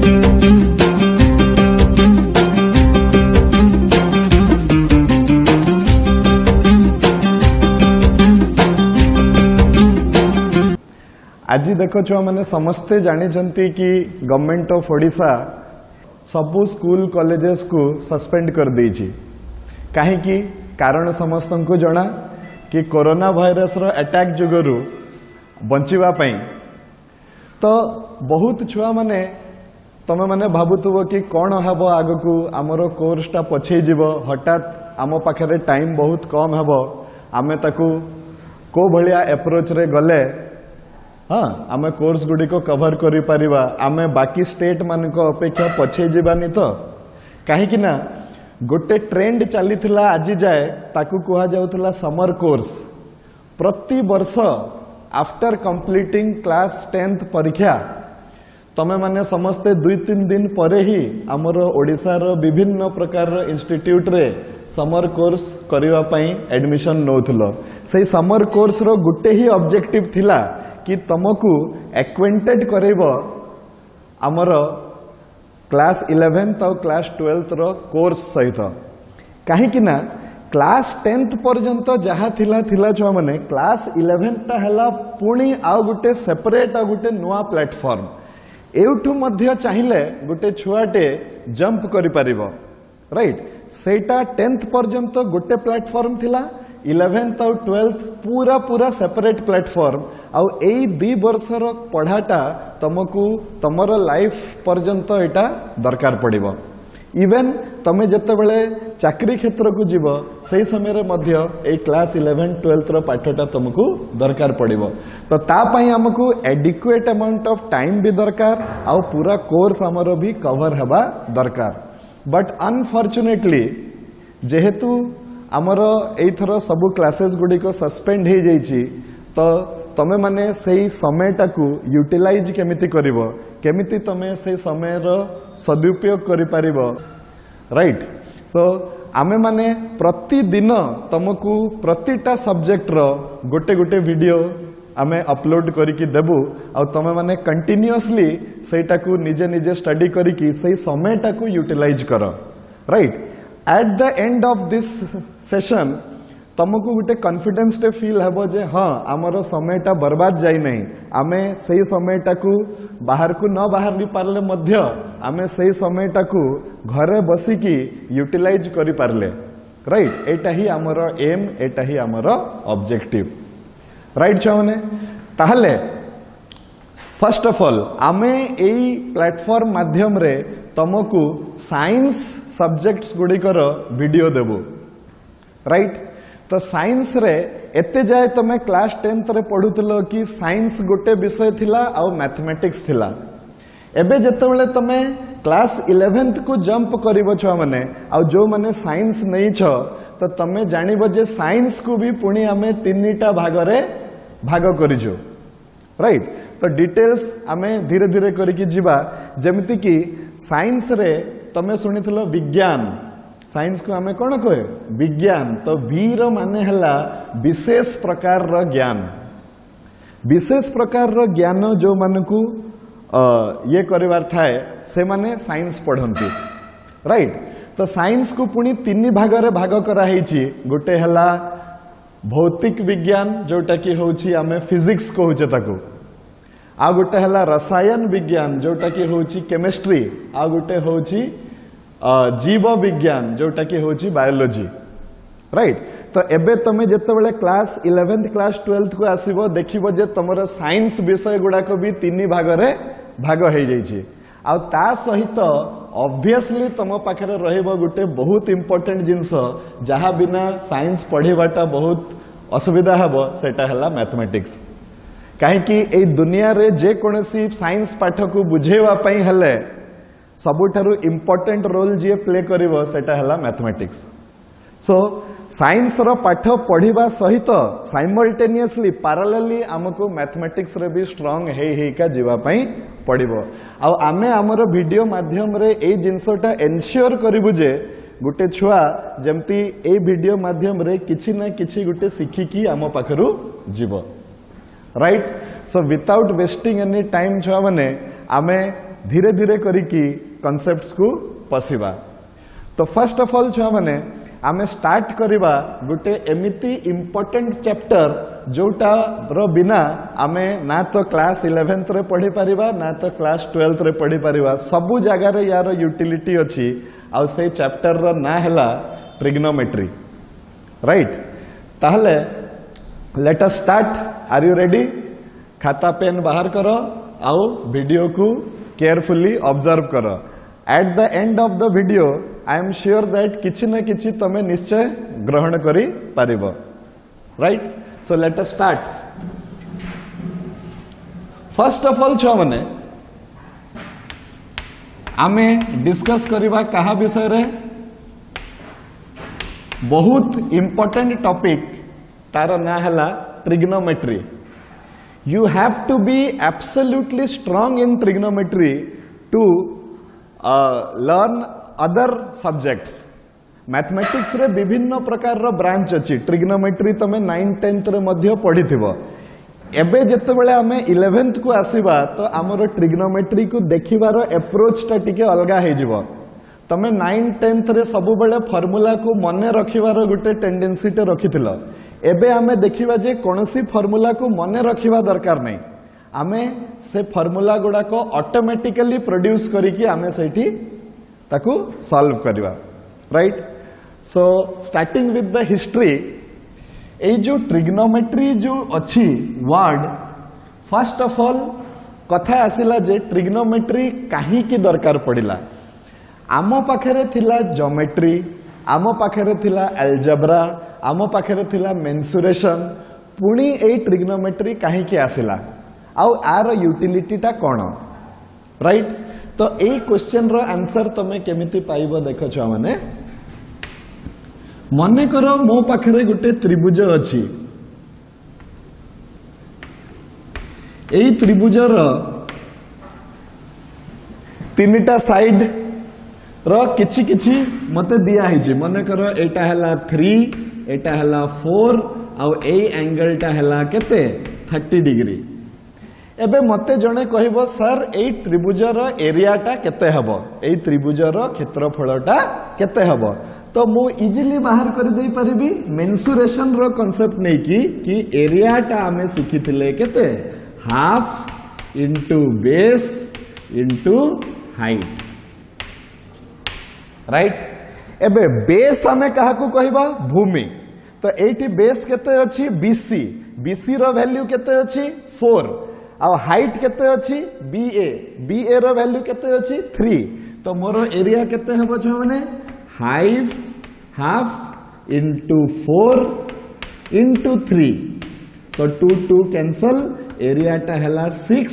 आज देख छुआ मैंने समस्ते जानी कि गवर्नमेंट ऑफ ओडिशा सबू स्कूल कॉलेजेस को सस्पेंड कर देछि। कहीं कारण समस्त को जना कि कोरोना वायरस रो अटैक जुगरु बंचिबा पई तो बहुत छुआ माने तमे माने भाबुथबो कि कौन हेबो आगकू आमर कोर्सटा पछे जीवो हठात आम पाखरे टाइम बहुत कम हेबो आमे ताकू को भलिया अप्रोच रे गले हाँ आमे कोर्स गुडी को कवर करि परिबा आमे बाकी स्टेट मान को अपेक्षा पछे जीवानी तो कहीं ना गोटे ट्रेंड चली आज जाए ताकू कहा जाउतला समर कोर्स। प्रति वर्ष आफ्टर कंप्लीटिंग क्लास 10th परीक्षा तमे माने समस्ते 2-3 दिन परे ही आमर ओडिसा रो विभिन्न प्रकार इंस्टीट्यूट रे समर कोर्स करिवा पई एडमिशन नौथलो। सेही समर कोर्स रो गुटे ही ऑब्जेक्टिव थिला कि तुमको एक्वेंटेड करेबो आमर क्लास 11th और क्लास 12th रो कोर्स सहित। कहीं ना क्लास 10th पर्यंत जहाँ थिला छुआ माने क्लास 11th टा हला पुणी आउ गुटे सेपरेट आउ गुटे नुआ प्लेटफॉर्म एउठु मध्य चाहिए गुटे छुआटे जंप करि परिबो राइट। सेटा 10th पर्यंत गुटे प्लेटफॉर्म थिला 11th और 12th पूरा सेपरेट प्लेटफॉर्म आउ एई 2 वर्षर पढ़ाटा तुमको तमर लाइफ पर्यंत एटा दरकार पड़िबो। इवेन तमे जते बेले चाकरी क्षेत्र को जीव सही समय मध्य एई क्लास 11 12th रो पाठटा तुमको दरकार पड़िबो। तो ता पई हमको एडिक्वेट अमाउंट ऑफ टाइम भी दरकार आउ पूरा कोर्स हमरो भी कवर हेबा दरकार। बट अनफॉर्चुनेटली जेहेतु आमर एथर सबू क्लासेस गुडी को सस्पेंड हो जाइछि तो तमे माने सेही समयटा को यूटिलाइज केमिति करिवो केमिति तमे सेही समय रो सदुपयोग करि पारिबो राइट। सो आमे माने प्रतिदिन तुमको प्रतिटा सब्जेक्ट रो गोटे गोटे वीडियो आमे अपलोड करिकी देबु आ तमे माने कंटिन्यूअसली सेटा को निजे निजे स्टडी करिकी सेही समयटा को यूटिलाइज करो right. Eight the end of this session तुमको गोटे कॉन्फिडेंस टे फील हेबो जे हाँ आमर समयटा बर्बाद जाई नहीं आमे सही समयटा को बाहर को न बाहर भी पारले मध्य आमे सही समयटा को घरे बसिकी यूटिलाइज करि पारले राइट। एटा ही आमर एम एटा ही आमर ऑब्जेक्टिव राइट छुआ माने। ताहले फर्स्ट ऑफ ऑल आमे एई प्लेटफॉर्म माध्यम रे तुमको साइंस सब्जेक्ट्स गुड़िकर वीडियो देबो राइट। तो साइंस रे एते जाए तमे क्लास 10th रे पढ़ुतलो कि साइंस गोटे विषय थिला आउ मैथमेटिक्स थिला। एबे जते बेले तमे क्लास 11th को जंप करिवो छुआ माने आउ जो माने साइंस नहीं छ तो तमे जानिबो जे साइंस को भी पुणी आमे 3टा भाग रे भाग करिजो राइट। तो डिटेल्स आमे धीरे धीरे करके जीवा जेमिति कि साइंस रे तमे सुनिथिलो विज्ञान साइंस को आमे कौन कहे विज्ञान। तो वीर माने हला विशेष प्रकार रो ज्ञान विशेष प्रकार रो ज्ञान जो मानकू ये करिवार थाए से माने साइंस पढ़ंती राइट। तो साइंस को पुणी 3 भाग रे भाग करा हेची गोटे हला भौतिक विज्ञान जोटा कि होची आमे फिजिक्स कहूचे ताकू आ गोटे हला रसायन विज्ञान जोटा कि होची केमिस्ट्री आ गोटे होची जीव विज्ञान जोटा कि होची बायोलॉजी राइट। तो एबे तमे जते बेले क्लास 11th क्लास 12th को आसीबो देखिबो जे तमरो साइंस विषय गुडा को भी 3 भाग रे भाग हे जाइछि आ ता सहित ऑब्वियसली तम पाखरे रहइबो गोटे बहुत इंपोर्टेंट जिंस जहा बिना साइंस पढ़िबाटा बहुत असुविधा हबो सेटा हला मैथमेटिक्स। कहीं ए दुनिया रे जे कोनसी साइंस पाठ को बुझेवा पई हले सबुठारु इंपोर्टेंट रोल जे प्ले करिवो सेटा हला मैथमेटिक्स। सो साइंस रो पाठ पढ़िबा सहित साइमल्टेनियसली पैरेलली हमको मैथमेटिक्स रे भी स्ट्रांग हे का जीवा पई पड़िबो आ आमे हमर वीडियो माध्यम रे ए जिंसटा एन्श्योर करिवु जे गुटे छुआ जेमती ए वीडियो माध्यम रे किछि ना किछि गुटे सिखिकी आम पाखरु जीव right. So without wasting any time छुआ माने आमे धीरे धीरे करिकी कॉन्सेप्ट्स को पसिबा। तो फर्स्ट ऑफ ऑल छुआ माने आमे स्टार्ट करिबा गुटे एमिति इम्पोर्टेंट चैप्टर जोटा रो बिना आमे ना तो क्लास 11th रे पढ़ी परिबा ना तो क्लास 12th रे पढ़ी परिबा। सबु जगह रे यार यूटिलिटी अछि आ से चैप्टर रो ना हैला ट्रिग्नोमेट्री, राइट। ताहले let us start. Are you ready? खाता पेन बाहर करो आउ वीडियो को केयरफुली ऑब्जर्व करो। At the end of the video I am sure that किछि न किछि तमे निश्चय ग्रहण करि पारिबो, right. So let us start. First of all छुआ माने आमे डिस्कस करिबा कहा विषय रे? बहुत इंपोर्टेंट टॉपिक, तार ना हला trigonometry. You have to be absolutely strong in trigonometry to learn other subjects. Mathematics रे विभिन्न प्रकार रो ब्रांच अछि। ट्रिग्नोमेट्री तमे 9th 10th रे मध्य पढ़िथिबो। एबे जेतेबेले आमे 11th को आसीबा तो हमरो ट्रिग्नोमेट्री को देखिबारो अप्रोच टा टिके अलगा हे जिवो। तमे 9th 10th रे सब बेले फार्मूला को मने रखिबारो गुटे टेंडेंसी टे रखिथिलो। एबे आमे देखिबा जे कोनोसी फार्मूला को मने रखिबा दरकार नहीं। आमे से फार्मूला गुडा को ऑटोमेटिकली प्रोड्यूस करिकि आमे सेठी ताकू सॉल्व करिबा, right. So starting with the history, ए जो ट्रिग्नोमेट्री जो अछि वर्ड, फर्स्ट ऑफ ऑल कथा आसिला जे ट्रिग्नोमेट्री काहे की दरकार पड़िला। आमो पाखरे थिला ज्योमेट्री, आमो पाखरे थिला अलजेब्रा, आमो पाखरे थिला मेंसुरेशन, पुणी ए ट्रिग्नोमेट्री काहे की आसिला आउ आर यूटिलिटी टा कोन, राइट। तो ए क्वेश्चन रो आंसर तमे केमिति पाइबो देखो छुआ माने। मने करो मो पाखरे गुटे त्रिभुज अछि। एई त्रिभुज रो तीनटा साइड रो किछि किछि मते दिया हिछि। मने करो एटा हला 3, एटा हला 4 आउ ए एंगल टा हला केते 30 डिग्री। एबे मते जणे कहबो सर ए त्रिभुजर एरिया टा केते हबो, ए त्रिभुजर क्षेत्रफल टा केते हबो। तो मु इजीली बाहर कर देई परिबी मेंसुरेशन रो कांसेप्ट नै कि एरिया टा हमें सिखिथिले केते half into base into height, right. एबे बेस हमें कहा को कहबा भूमि। तो एटी बेस केते अछि बीसी, बीसी रो वैल्यू केते अछि 4 आ हाइट केते अछि बीए, बीए रो वैल्यू केते अछि 3। तो मोर एरिया केते हबो छ माने हाफ इनटू 4 इनटू 3। तो 2 कैंसल, एरिया टा हला 6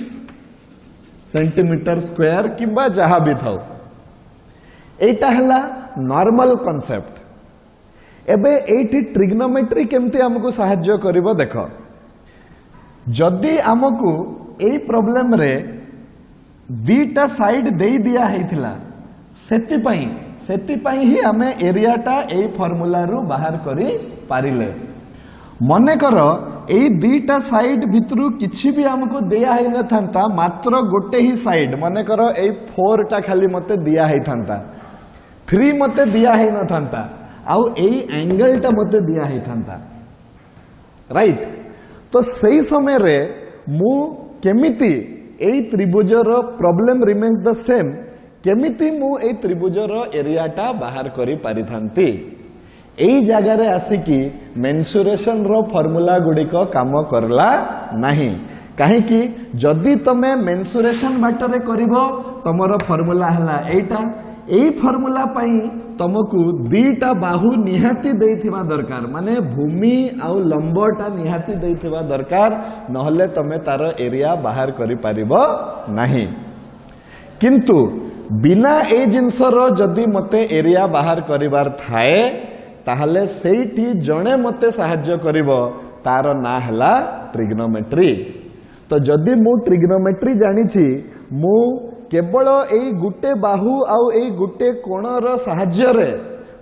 सेंटीमीटर स्क्वायर किबा जहा भी थाउ। एटा हला नॉर्मल कांसेप्ट। एबे एटी ट्रिग्नोमेट्री केमती हमको सहाय्य करिवो देखो। जदि हमको एई प्रॉब्लम रे दीटा साइड देई दिया हेतिला, सेति पई ही हमें एरिया टा एई फार्मूला रो बाहर करी पारिले। मने करो एई दीटा साइड भितरु किछि भी हमको दिया हे न थांता, मात्र गोटे ही साइड। मने करो एई 4 टा खाली मते दिया हे थांता, 3 मते दिया है न थांता आउ एई एंगल टा मते दिया है थांता, राइट। तो सही समय रे मु केमिति एई त्रिभुज रो प्रॉब्लम रिमेन्स द सेम, केमिति मु एई त्रिभुज रो एरिया टा बाहर करी पारि थांती। एई जगह रे आसी मेंसुरेशन रो फार्मूला गुडी को काम करला नाही। काहे कि जदि तमे मेंसुरेशन बाटरे करिवो तमरो फार्मूला हला एटा। एई फार्मूला पई तमको दीटा बाहु निहाती देइथिबा दरकार, माने भूमि आउ लंबटा निहाती देइथिबा दरकार, नहले तमे तार एरिया बाहर करि पारिबो नाही। किंतु बिना ए जिंसर जदि मते एरिया बाहर करिवार थाए ताहले सेठी जणे मते सहाय्य करिवो, तार ना हला ट्रिग्नोमेट्री। तो जदि मु ट्रिग्नोमेट्री जानिछि, मु केवल एई गुटे बाहु आउ एई गुटे कोणर सहाय्य रे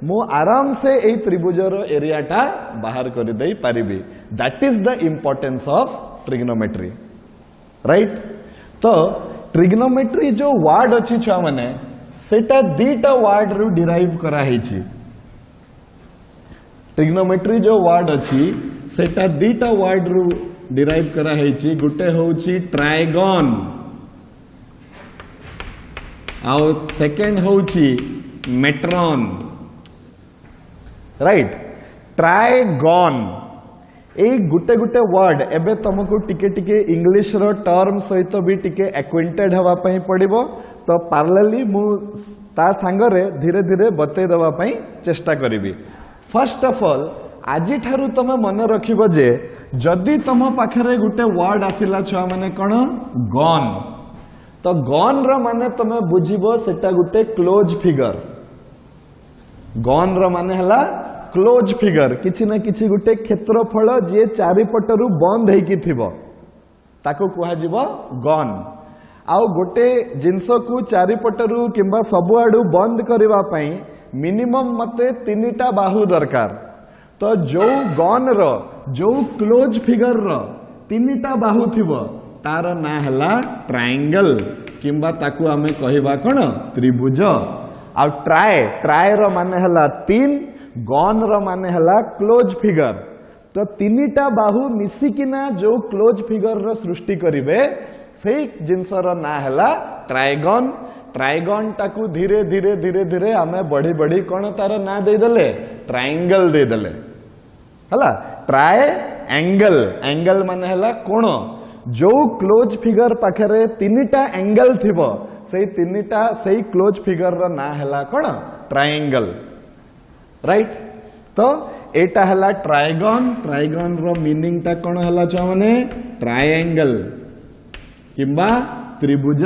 मु आराम से एई त्रिभुजर एरिया टा बाहर कर दे पारिबी। That is the importance of trigonometry, right. तो ट्रिग्नोमेट्री जो वर्ड अच्छी छुआ माने सेटा दीटा वर्ड रु डिराइव करा हेची। ट्रिग्नोमेट्री जो वर्ड अच्छी सेटा दीटा वर्ड रु डिराइव करा हेची। गुटे होची ट्राइगन आउ सेकेंड होची मेट्रॉन, राइट। ट्राइगन ए गुटे गुटे वर्ड एबे तुमको टिके टिके इंग्लिश रो टर्म सहित भी टिके एक्वेंटेड हवा पई पड़िबो। तो पार्लरली मु ता सांगरे धीरे धीरे बतै दवा पई चेष्टा करिबी। फर्स्ट ऑफ ऑल आज ठारू तुम मन रखिबो जे जदि तुम पाखरे गुटे वर्ड आसिला छुआ माने कोन गन, तो गन रो माने तुम बुझिबो सेटा गुटे क्लोज फिगर। गन रो माने हला क्लोज फिगर, किछि ना किछि गुटे क्षेत्रफल जे चारिपटरू बंद हेकी थिबो ताको कुहा जिवो गन। आउ गोटे जिंस को चारिपटरू किंबा सबुआडू बंद करबा पई मिनिमम मते 3टा बाहु दरकार। तो जो गन रो जो क्लोज फिगर रो 3टा बाहु थिबो तार ना हला ट्रायंगल किंबा ताकू हमें कहिबा कोन त्रिभुज। आ ट्राय रो माने हला 3, गन रो माने हला क्लोज फिगर। तो 3टा बाहु मिसिकिना जो क्लोज फिगर रो सृष्टि करिवे सेई जिंस रो ना हला ट्राइगन। ट्राइगन टाकू धीरे धीरे धीरे धीरे आमे बढ़ी बढ़ी कोन तार ना दे देले ट्रायंगल दे देले हला। ट्राय एंगल, एंगल माने हला कोण। जो क्लोज फिगर पाखरे 3टा एंगल थिबो सेई 3टा सेई क्लोज फिगर रो ना हला कोन ट्रायंगल, राइट। तो एटा हला ट्राइगन। ट्राइगन रो मीनिंग ता कोन हला छ माने ट्रायंगल किंबा त्रिभुज।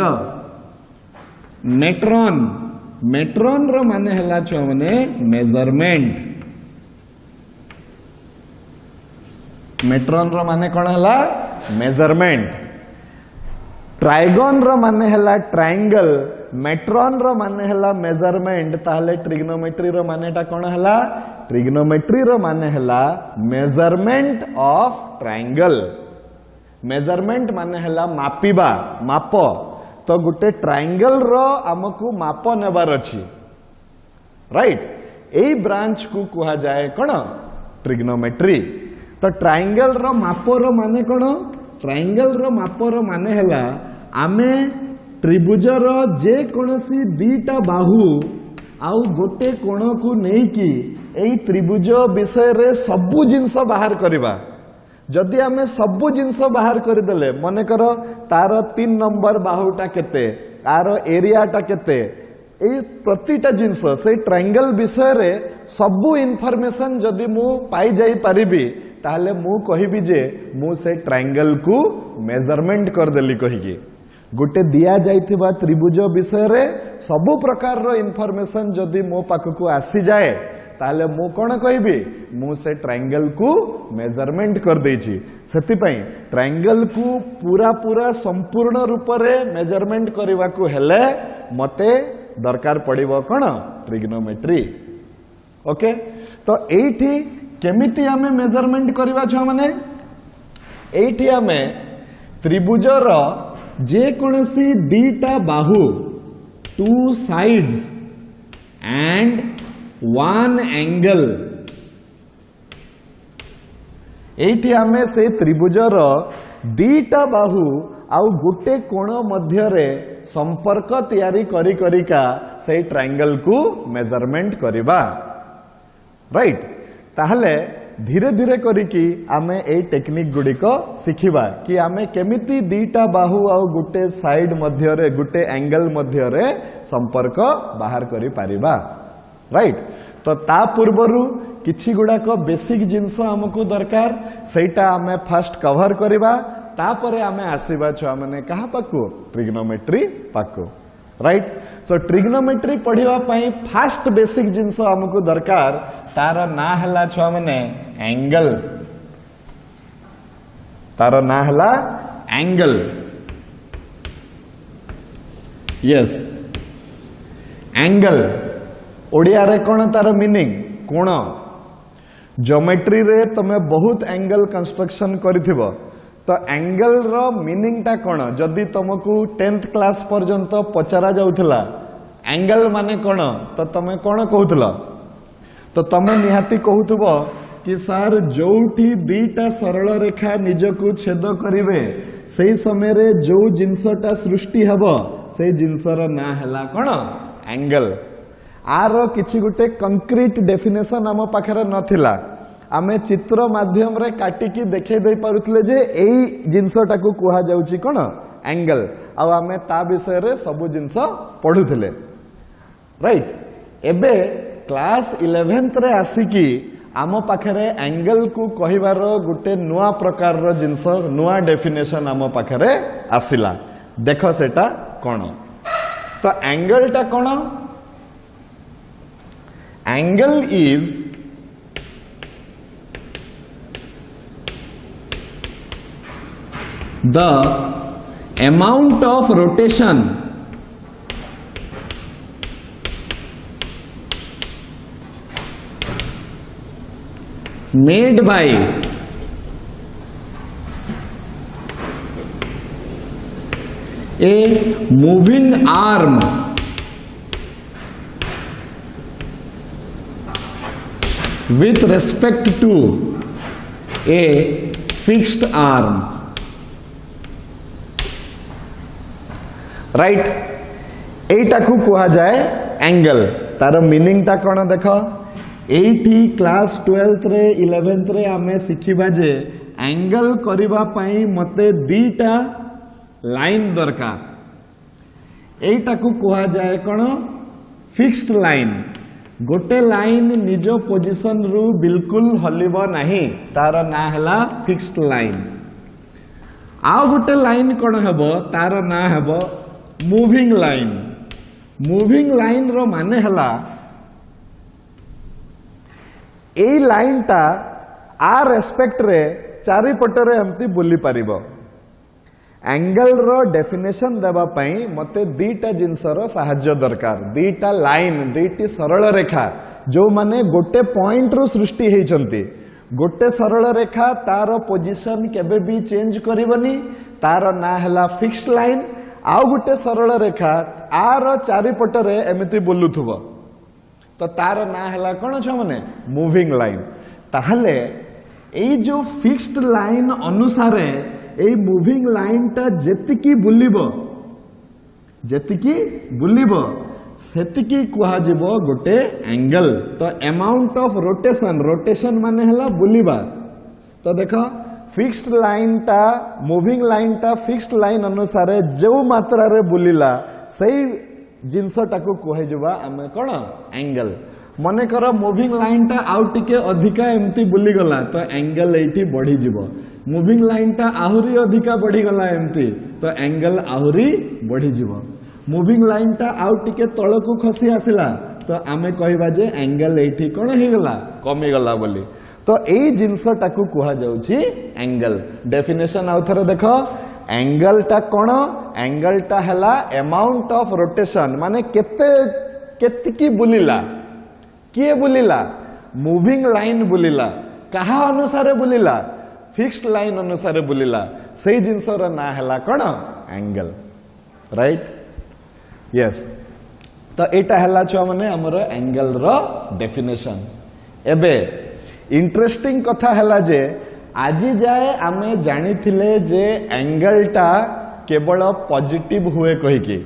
मेट्रॉन, मेट्रॉन रो माने हला छ माने मेजरमेंट। मेट्रॉन रो माने कोन हला मेजरमेंट। ट्राइगन रो माने हला ट्रायंगल, मेट्रॉन रो माने हला मेजरमेंट। ताहले ट्रिग्नोमेट्री रो मानेटा कोन हला ट्रिग्नोमेट्री रो माने हला मेजरमेंट ऑफ ट्रायंगल। मेजरमेंट माने हला मापिबा, माप। तो गुटे ट्रायंगल रो हमकु माप नेबार अछि, राइट। एई ब्रांच को कुहा जाए कोन ट्रिग्नोमेट्री। तो ट्रायंगल रो माप रो माने कोन, ट्रायंगल रो माप रो माने हला आमे त्रिभुज रो जे कोनसी दीटा बाहु आउ गोटे कोण को नहीं कि एई त्रिभुज विषय रे सबु जिंस बाहर करिबा। जदि आमे सबु जिंस बाहर करदेले मने कर तार 3 नंबर बाहुटा केते, आर एरियाटा केते, एई प्रतिटा जिंस से ट्रायंगल विषय रे सबु इनफॉरमेशन जदि मु पाई जाई परिबी ताहले मु कहिबी जे मु से ट्रायंगल को मेजरमेंट कर देली कहिकी। गुटे दिया जाइथिबा त्रिभुज विषय रे सबु प्रकार रो इनफॉरमेशन जदि मो पाखकु आसी जाए ताहले मु कोन कहिबी मु से ट्रायंगल को मेजरमेंट कर देछि। सेति पई ट्रायंगल को पूरा पूरा संपूर्ण रूप रे मेजरमेंट करबा को हेले मते दरकार पड़िबो कोन ट्रिग्नोमेट्री। ओके, तो एठी केमिति आमे मेजरमेंट करबा छ माने एठी आमे त्रिभुज रो जे कोनसी दीटा बाहु 2 साइड्स एंड 1 एंगल, एठी आमे से त्रिभुज रो दीटा बाहु आउ गुटे कोण मध्य रे संपर्क तयारी करी करिका से ट्रायंगल को मेजरमेंट करिबा, राइट। ताहले धीरे धीरे करिकी आमे ए टेक्निक गुडी को सिखिबा कि आमे केमिति दीटा बाहु आउ गुटे साइड मध्य रे गुटे एंगल मध्य रे संपर्क बाहर करि पारिबा, राइट। तो ता पूर्वरु किछि गुडा को बेसिक जिंस हमकु दरकार सेटा आमे फर्स्ट कवर करिबा। तापरे आमे आसीबा छ माने कहा पाकु ट्रिग्नोमेट्री पाकु, राइट। सो ट्रिग्नोमेट्री पढ़िबा पई फर्स्ट बेसिक जिंस हमकु दरकार तार ना हला छ माने एंगल। तार ना हला एंगल, यस एंगल। ओडिया रे कोन तार मीनिंग कोण। ज्योमेट्री रे तमे बहुत एंगल कंस्ट्रक्शन करिथिबो तो एंगल रो मीनिंग टा कोन जदि तुमको 10th क्लास पर्यंत पचरा जाउथला एंगल माने कोन तो तमे कोन कहउथला तो तमे निहाती कहउथबो कि सर जोठी दीटा सरल रेखा निजको छेद करिवे सेही समय रे जो जिंसटा सृष्टि हबो से जिंसर ना हला कोन एंगल आर किछि गुटे कंक्रीट डेफिनेशन आम पाखरे नथिला आमे चित्र माध्यम रे काटिकी देखे दे पारुतले जे एई जिंसटाको कुहा जाउची कोन एंगल आ आमे ता विषय रे सब जिंस पढुथले राइट एबे क्लास 11th रे आसीकी आम पाखरे एंगल को कहिवार गुटे नुआ प्रकार रो जिंस नुआ डेफिनेशन आम पाखरे आसिला देख सेटा कोन तो एंगल टा कोन angle is the amount of rotation made by a moving arm with respect to a fixed arm right एटा को कहा जाए एंगल तार मीनिंग ता कोन देख एठी क्लास 12th रे 11th रे आमे सिखिबा जे एंगल करिबा पई मते दीटा लाइन दरकार एटा को कहा जाए कोन फिक्स्ड लाइन गोटे लाइन निज पोजीशन रु बिल्कुल हलिबो नाही तार ना हला फिक्स्ड लाइन आ गोटे लाइन कोन हेबो तार ना हेबो मूविंग लाइन रो माने हला ए लाइन टा आ रेस्पेक्ट रे चारि पटरे हमती बोली पारिबो एंगल रो डेफिनेशन देबा पई मते दीटा जिंसर सहाय्य दरकार दीटा लाइन दीटी सरल रेखा जो माने गोटे पॉइंट रो सृष्टि हेचंती गोटे सरल रेखा तार पोजीशन केबे भी चेंज करिवनी तार ना हला फिक्स्ड लाइन आउ गोटे सरल रेखा आर चारिपटरे एमिति बोलुथुबो तो तार ना हला कोन छ माने मूविंग लाइन ताहले एई जो फिक्स्ड लाइन अनुसारे एई मूविंग लाइन ता जेतिकी बुलिबो सेतिकी कुहा जिवो गोटे एंगल तो अमाउंट ऑफ रोटेशन माने हला बुलिबा तो देखो फिक्स्ड लाइन टा मूविंग लाइन टा फिक्स्ड लाइन अनुसार जो मात्रा रे बुलिला सही जिनसटा को कहे जबा आमे कोन एंगल मने कर मूविंग लाइन टा आउ टिके अधिका एमती बुली गला तो एंगल एठी बढ़ी जिवो मूविंग लाइन टा आहुरी अधिका बढ़ी गला एमती तो एंगल आहुरी बढ़ी जिवो मूविंग लाइन टा आउ टिके तळको खसी आसिला तो आमे कहबा जे एंगल एठी कोन हे गला कमी गला बोली तो एई जिनसटा को कहा जाउची एंगल डेफिनेशन आउ थरे देखो एंगल टा कोन एंगल टा हला अमाउंट ऑफ रोटेशन माने केतकी बुलिला किए बुलिला मूविंग लाइन बुलिला कहा अनुसार बुलिला फिक्स्ड लाइन अनुसार बुलिला सही जिनसर ना हला कोन एंगल राइट यस तो एटा हला छ माने हमर एंगल रो डेफिनेशन एबे इंटरेस्टिंग कथा हला जे आजी जाए आमे जानी थिले जे एंगल टा केवल पॉजिटिव हुए कहि की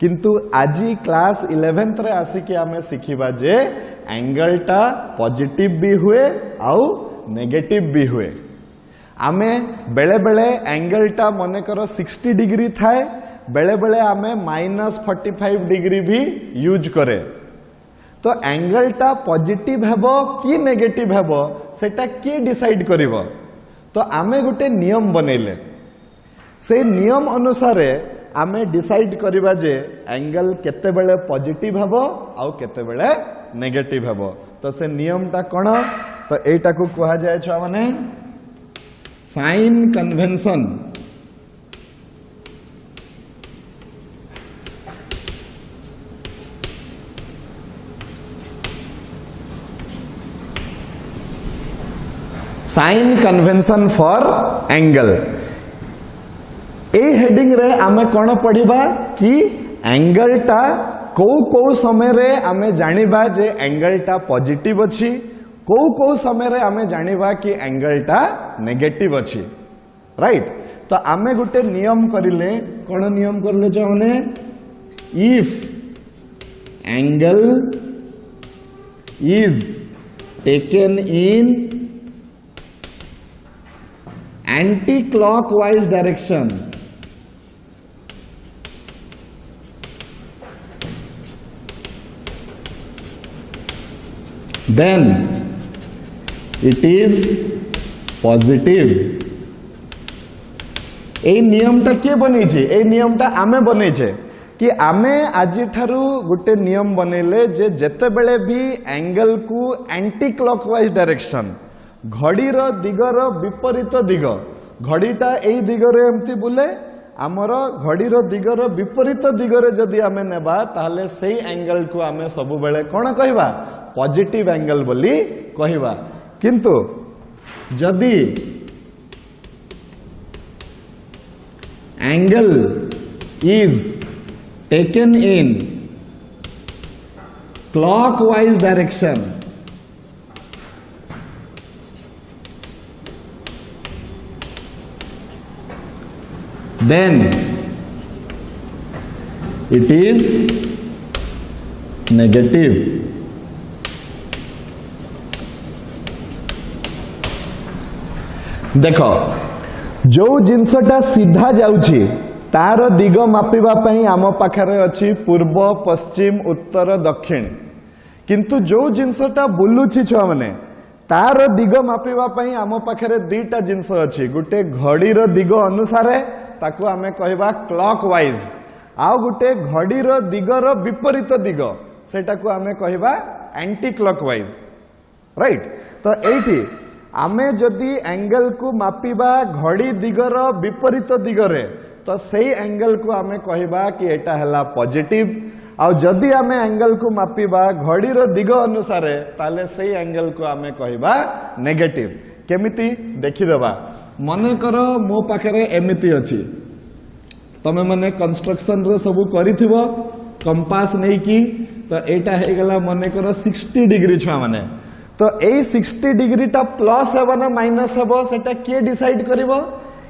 किंतु आजी क्लास 11th रे आसी के आमे सिखिबा जे एंगल टा पॉजिटिव भी हुए आउ नेगेटिव भी हुए आमे बेले बेले एंगल टा मने करो 60 डिग्री थाए बेले बेले आमे -45 डिग्री भी यूज करे तो एंगल टा पॉजिटिव हेबो कि नेगेटिव हेबो सेटा के डिसाइड करिवो तो आमे गुटे नियम बनेले से नियम अनुसार आमे डिसाइड करिबा जे एंगल केते बेले पॉजिटिव हेबो आउ केते बेले नेगेटिव हेबो तो से नियम टा कोन तो एटा को कहा जाय छ माने sign convention sign convention for angle heading ray आमे कौन पढ़िबा कि एंगल टा को समय रे आमे जानिबा जे एंगल टा पॉजिटिव अछि, को समय रे आमे जानिबा कि एंगल टा नेगेटिव अछि, राइट। तो आमे गुटे नियम करिले, कौन नियम करले जो हमने, if angle is taken in anti clockwise direction, then it is positive। এই নিয়মটা কে বনেছে? এই নিয়মটা आमे बनेছে कि आमे आज ठारू गोटे नियम बनेले जे जेते बेले भी एंगल को एंटी क्लॉकवाइज डायरेक्शन, घड़ीर दिगर विपरीत दिग, घड़ीटा एई दिगरे एमती बुले, आमर घड़ीर दिगर विपरीत दिगरे जदि आमे नेबा ताहले सेई एंगल को आमे सब बेले कोन कहबा, पॉजिटिव एंगल बोली कहबा। किंतु जदि angle is taken in clockwise direction, then it is negative। देख जो जिनसटा सीधा जाउछि तार दिग मापिबा पई आम पाखरे अछि पूर्व पश्चिम उत्तर दक्षिण, किंतु जो जिनसटा बुलुछि छुआ माने तार दिग मापिबा पई आम पाखरे दुईटा जिनस अछि, गुटे घड़ीर दिग अनुसारे ताकू आमे कहबा क्लॉकवाइज, आ गुटे घड़ीर दिगर विपरीत दिग सेटाकू आमे कहबा एंटी क्लॉकवाइज, राइट। तो एठी आमे जदि एंगल को मापिबा घड़ी दिगर विपरीत दिगरे तो सेई एंगल को आमे कहबा कि एटा हला पॉजिटिव, आ जदि आमे एंगल को मापिबा घड़ीर दिग अनुसारे ताले सेई एंगल को आमे कहबा नेगेटिव। केमिति देखिदेबा, मने करो मो पाखरे एमिति अछि, तमे माने कंस्ट्रक्शन रो सब करिथिबो कंपास नै कि, तो एटा हे गेला मने करो 60 डिग्री छुआ माने, तो ए 60 डिग्री टा प्लस हेबो ना माइनस हेबो सेटा के डिसाइड करिवो,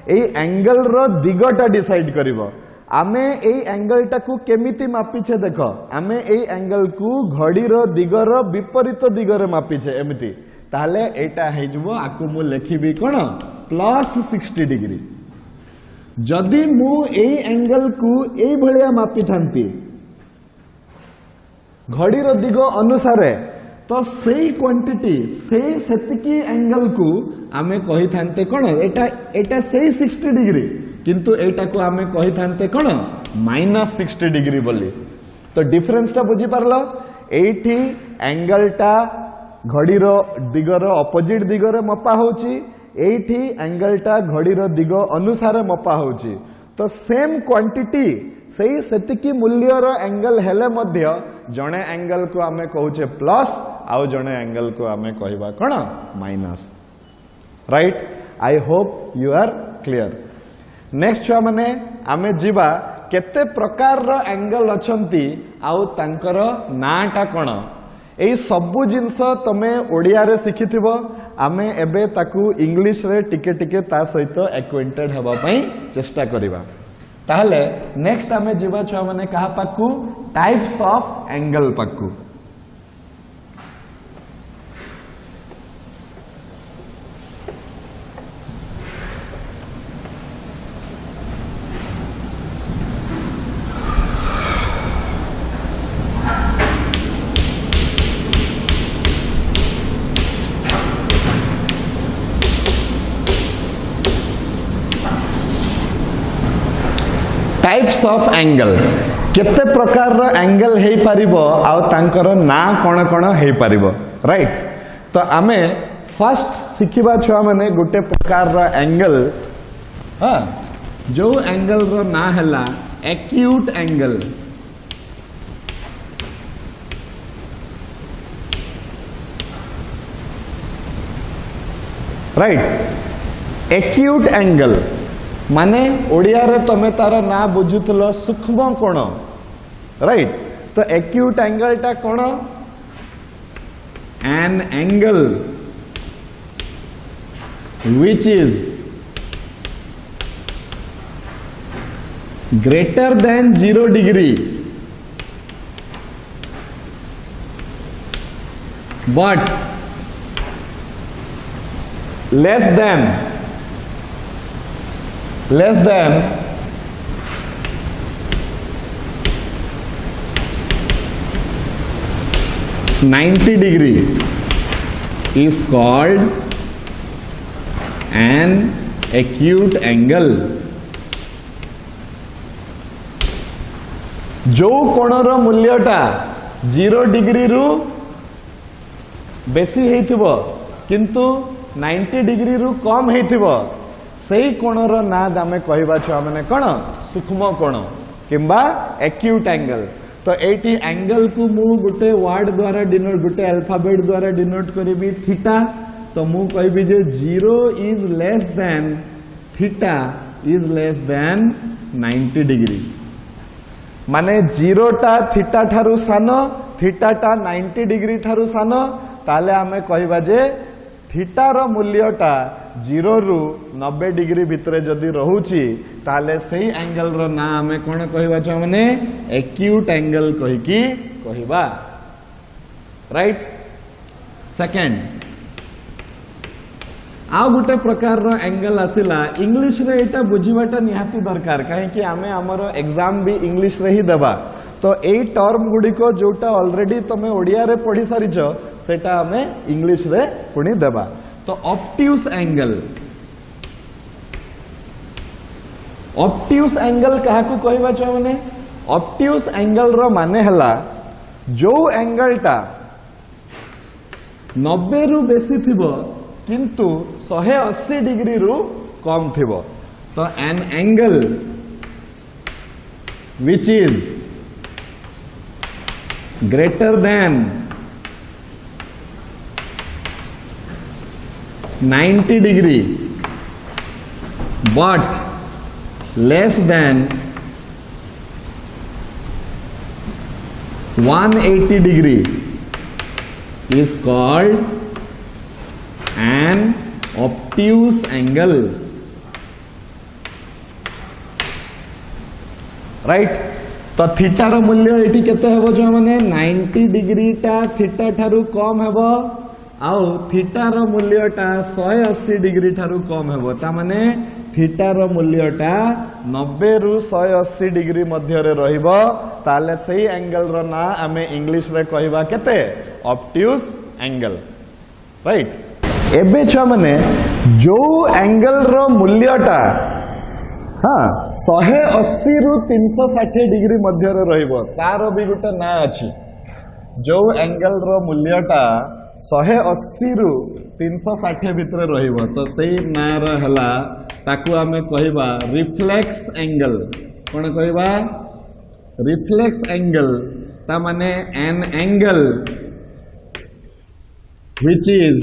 ए एंगल रो दिगटा डिसाइड करिवो। आमे ए एंगल टाकू केमिति मापिछे देखो, आमे ए एंगल को घड़ीर दिगर विपरीत दिगरे मापिछे एमिति, ताले एटा हे जबो आकु मु लेखिबी कोन प्लस 60 डिग्री। जदि मु ए एंगल को ए भलिया मापि थांती घड़ीर दिग अनुसारे, तो सेई क्वांटिटी सेई सेतिकी एंगल को आमे कहि थांते कोन एटा एटा सेई 60 डिग्री, किंतु एटा को आमे कहि थांते कोन माइनस 60 डिग्री बोली। तो डिफरेंस टा बुझी पारलो, एठी एंगल टा घड़ीर दिगर अपोजिट दिगरे मपा होची, एठी एंगल टा घड़ीर दिग अनुसारे मपा होची। तो सेम क्वांटिटी सेई सेतिकी मूल्यर एंगल हेले मध्य जणे एंगल को आमे कहूचे प्लस, आउ जणे एंगल को आमे कहबा कोन minus, right. I hope you are clear. Next छुआ माने आमे जीवा केते प्रकार रो एंगल अछंती आउ तांकर नाटा कोन, एई सबु जिंस तमे ओडिया रे सिखिथिबो, आमे एबे ताकू इंग्लिश रे टिके टिके ता सहित एक्वेंटेड हबा पई चेष्टा करिबा। ताहले नेक्स्ट आमे जीवा छुआ माने कहा पाकू टाइप्स ऑफ एंगल पाकू। टाइप्स ऑफ एंगल, केते प्रकार रो एंगल हे पारिबो आउ तांकर ना कोन कोन हे पारिबो, राइट। तो आमे फर्स्ट सिखिबा छुआ माने गुटे प्रकार रो एंगल, हां जो एंगल रो ना हला acute angle, right. Acute angle माने ओडिया रे तमे तार ना बुझुतलो सूक्ष्म कोण, राइट। तो एक्यूट एंगल टा कोण? An angle which is greater than 0 degree but less than 90 degree is called an acute angle। जो कोणर मूल्यटा 0 डिग्री रु बेसी हेइथिबो किंतु 90 डिग्री रु कम हेइथिबो सेही कोणर ना आमे कहबा छुआ माने कोन सूक्ष्म कोण किंबा एक्यूट एंगल। तो एटी एंगल को मु गुटे वर्ड द्वारा डिनोट गुटे अल्फाबेट द्वारा डिनोट करबी थीटा। तो मु कहबी जे 0 is less than theta is less than 90 degree. माने 0 टा थीटा ठारू सान, थीटा टा 90 डिग्री ठारू सान, ताले आमे कहबा जे थीटा रो मूल्यटा 0 रु 90 डिग्री भितरे जदि रहूची ताले सही एंगल रो ना आमे कोन कहबा छ माने एक्यूट एंगल कहिकी कहबा, राइट। सेकंड आ गोटे प्रकार रो एंगल आसिला इंग्लिश रे, एटा बुझीबाटा निहाती दरकार कहीं आमे हमर एग्जाम भी इंग्लिश रे ही देबा। तो एई टर्म गुडी को जोटा ऑलरेडी तमे ओडिया रे पढ़ी सारिछ सेटा आमे इंग्लिश रे पुणी देबा। तो ऑब्ट्यूज एंगल, ऑब्ट्यूज एंगल काहाकू कहबा छ माने ऑब्ट्यूज एंगल रो माने हला जो एंगल टा 90 रु बेसी थिबो किंतु 180 डिग्री रु कम थिबो। तो N angle which is greater than 90 degree but less than 180 degree is called an obtuse angle, right। तो थीटा रो मूल्य एठी केते हेबो जो माने 90 डिग्री टा थीटा ठारू कम हेबो आउ थीटा रो मूल्यटा 180 डिग्री ठारू कम हेबो। ता माने थीटा रो मूल्यटा 90 रु 180 डिग्री मध्य रे रहिबो, ताले सही एंगल रो ना आमे इंग्लिश रे कहबा केते ऑब्ट्यूज एंगल, राइट। एबे छुआ माने जो एंगल रो मूल्यटा हाँ 180 रु 360 डिग्री मध्य रे रहिबो तारो भी गोटे ना अछि। जो एंगल रो मूल्यटा 180 रु 360 भितर रहिबो तो सही ना रो हला ताकू आमे कहबा रिफ्लेक्स एंगल। कोन कहबा रिफ्लेक्स एंगल। ता माने an angle which is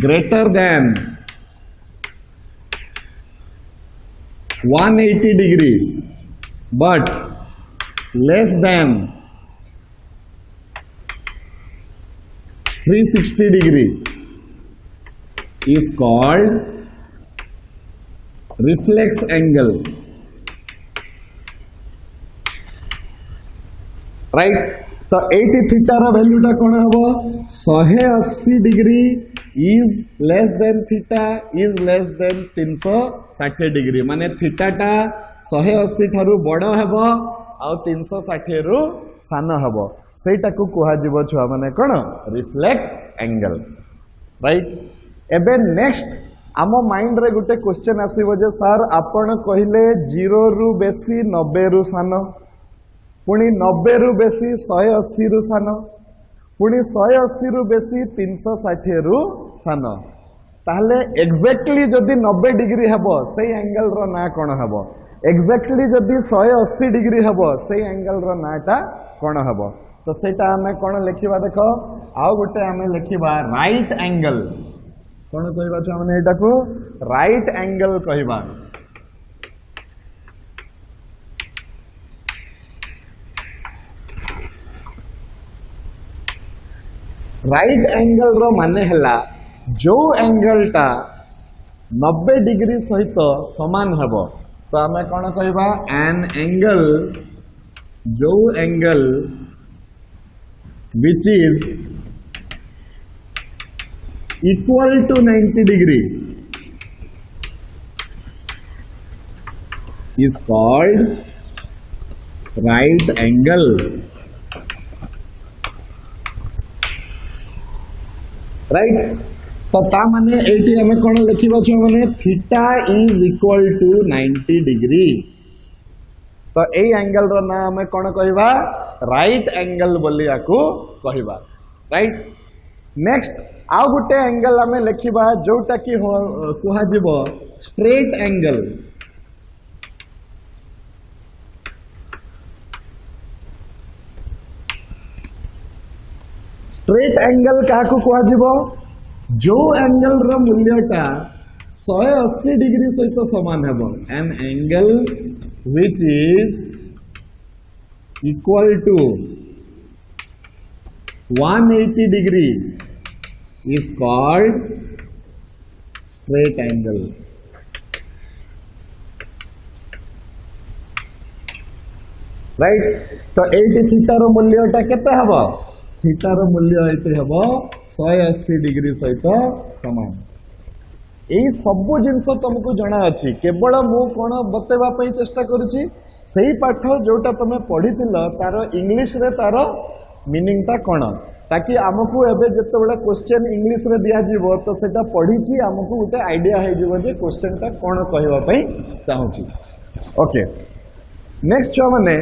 greater than 180 degree but less than 360 degree is called reflex angle, right। तो 80 थीटा रो वैल्यूटा कोन हबो 180 degree is less than theta is less than 360 degree. माने theta टा 180 ठारू बड़ हेबो आ 360 रु सान हेबो, सेटा को कोहा जीवो छुआ माने कोन रिफ्लेक्स एंगल, राइट। एबे नेक्स्ट आम माइंड रे गुटे क्वेश्चन आसीबो जे सर आपण कहिले 0 रु बेसी 90 रु सान, पुणी 90 रु बेसी 180 रु सान, पुणी 180 रु बेसी 360 रु सान। ताहले एक्जेक्टली जदि 90 डिग्री हेबो सेही एंगल रो ना कोन हेबो, एक्जेक्टली जदि 180 डिग्री हेबो सेही एंगल रो नाटा कोन हेबो। तो सेटा हमें कोन लिखिबा देखो आउ गोटे हमें लिखिबा राइट एंगल। कौन कहवा छुआ एटा को राइट एंगल कहवा। राइट एंगल रो माने हला जो एंगल टा 90 डिग्री सहित समान हब तो आम कौन कहवा एन एंगल जो angle which is equal to 90 degree is called right angle. Right? तो ता माने एटी हमें कौन लिखिबा छ माने theta is equal to 90 degree. तो ए एंगल रो ना हमें कौन कहबा राइट एंगल बोली याकू कहबा। राइट। नेक्स्ट आउ गुटे एंगल हमें लिखिबा जोटा की कुहा जिवो स्ट्रेट एंगल। स्ट्रेट एंगल क्या कुआ जो एंगल रो मूल्यटा 180 डिग्री सहित समान है an angle which is equal to 180 degree is called straight angle. Right. तो 80 थीटा रो मूल्यटा केते हबो थीटार मूल्य ये हम 180 डिग्री सहित समान। यही सबू जिनस तुमको जना अच्छी केवल मु कौन बतेवाई चेष्टा करुच्ची सही पाठ जोटा तुम पढ़ी तार इंग्लिश रे तार मीनिंगटा कौन ताकि आमको एवं जिते क्वेश्चन इंग्लिश रे दिज्व तो सेटा पढ़ी आमको गोटे आइडिया हो क्वेश्चन टा कौन कहवाई चाहूँगी। ओके नेक्स्ट छुआ मैंने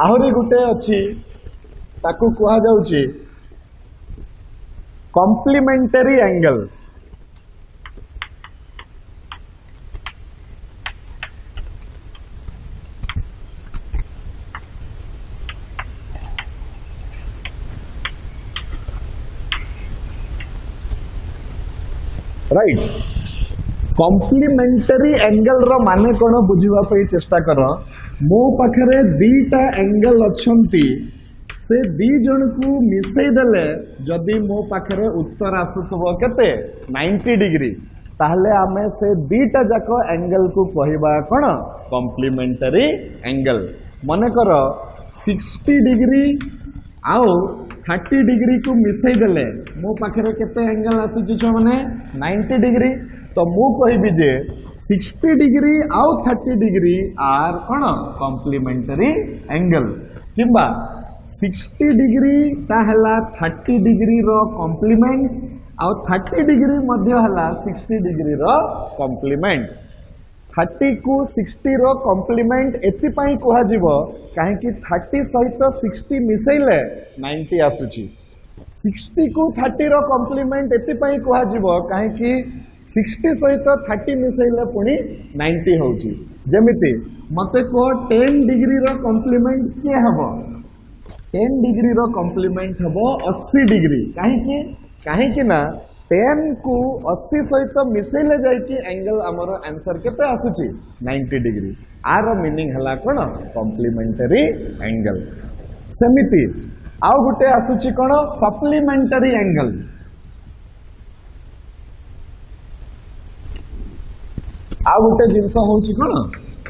आहरी गोटे अच्छी ताकू कुहा जाउची complementary angles. Right. Complementary angle रो माने कोन बुझिबा पई चेष्टा कर। मो पाखरे दीटा एंगल अछंती से दी जन को मिसई देले जदि मो पाखरे उत्तर आसुथबो केते 90 डिग्री ताहले आमे से दीटा जाको एंगल को कहबा कोन कॉम्प्लीमेंटरी एंगल। मन कर 60 डिग्री आउ 30 डिग्री को मिसई देले मो पाखरे केते एंगल आसुची छ माने 90 डिग्री। तो मु कहबी जे 60 डिग्री आउ 30 डिग्री आर कोन कॉम्प्लीमेंटरी एंगल किंबा 60 डिग्री ताहला 30 डिग्री रो कॉम्प्लीमेंट आउ 30 डिग्री मध्य हला 60 डिग्री रो कॉम्प्लीमेंट। 30 को 60 रो कॉम्प्लीमेंट एति पई कोहा जिवो काहे कि 30 सहित 60 मिसैले 90 आसुची। 60 को 30 रो कॉम्प्लीमेंट एति पई कोहा जिवो काहे कि 60 सहित 30 मिसैले पुणी 90 होउची। जेमिति मते को 10 डिग्री रो कॉम्प्लीमेंट के हबो 10 डिग्री रो कॉम्प्लीमेंट हबो 80 डिग्री कहीं ना 10 को 80 सहित मिसैले जाइए एंगल आमर आंसर केते आसुची 90 डिग्री। आर मीनिंग हला कोन कॉम्प्लीमेंटरी एंगल। सेमिति आउ गुटे आसुची कोन सप्लीमेंटरी एंगल। आउ गुटे जिनस होची कोन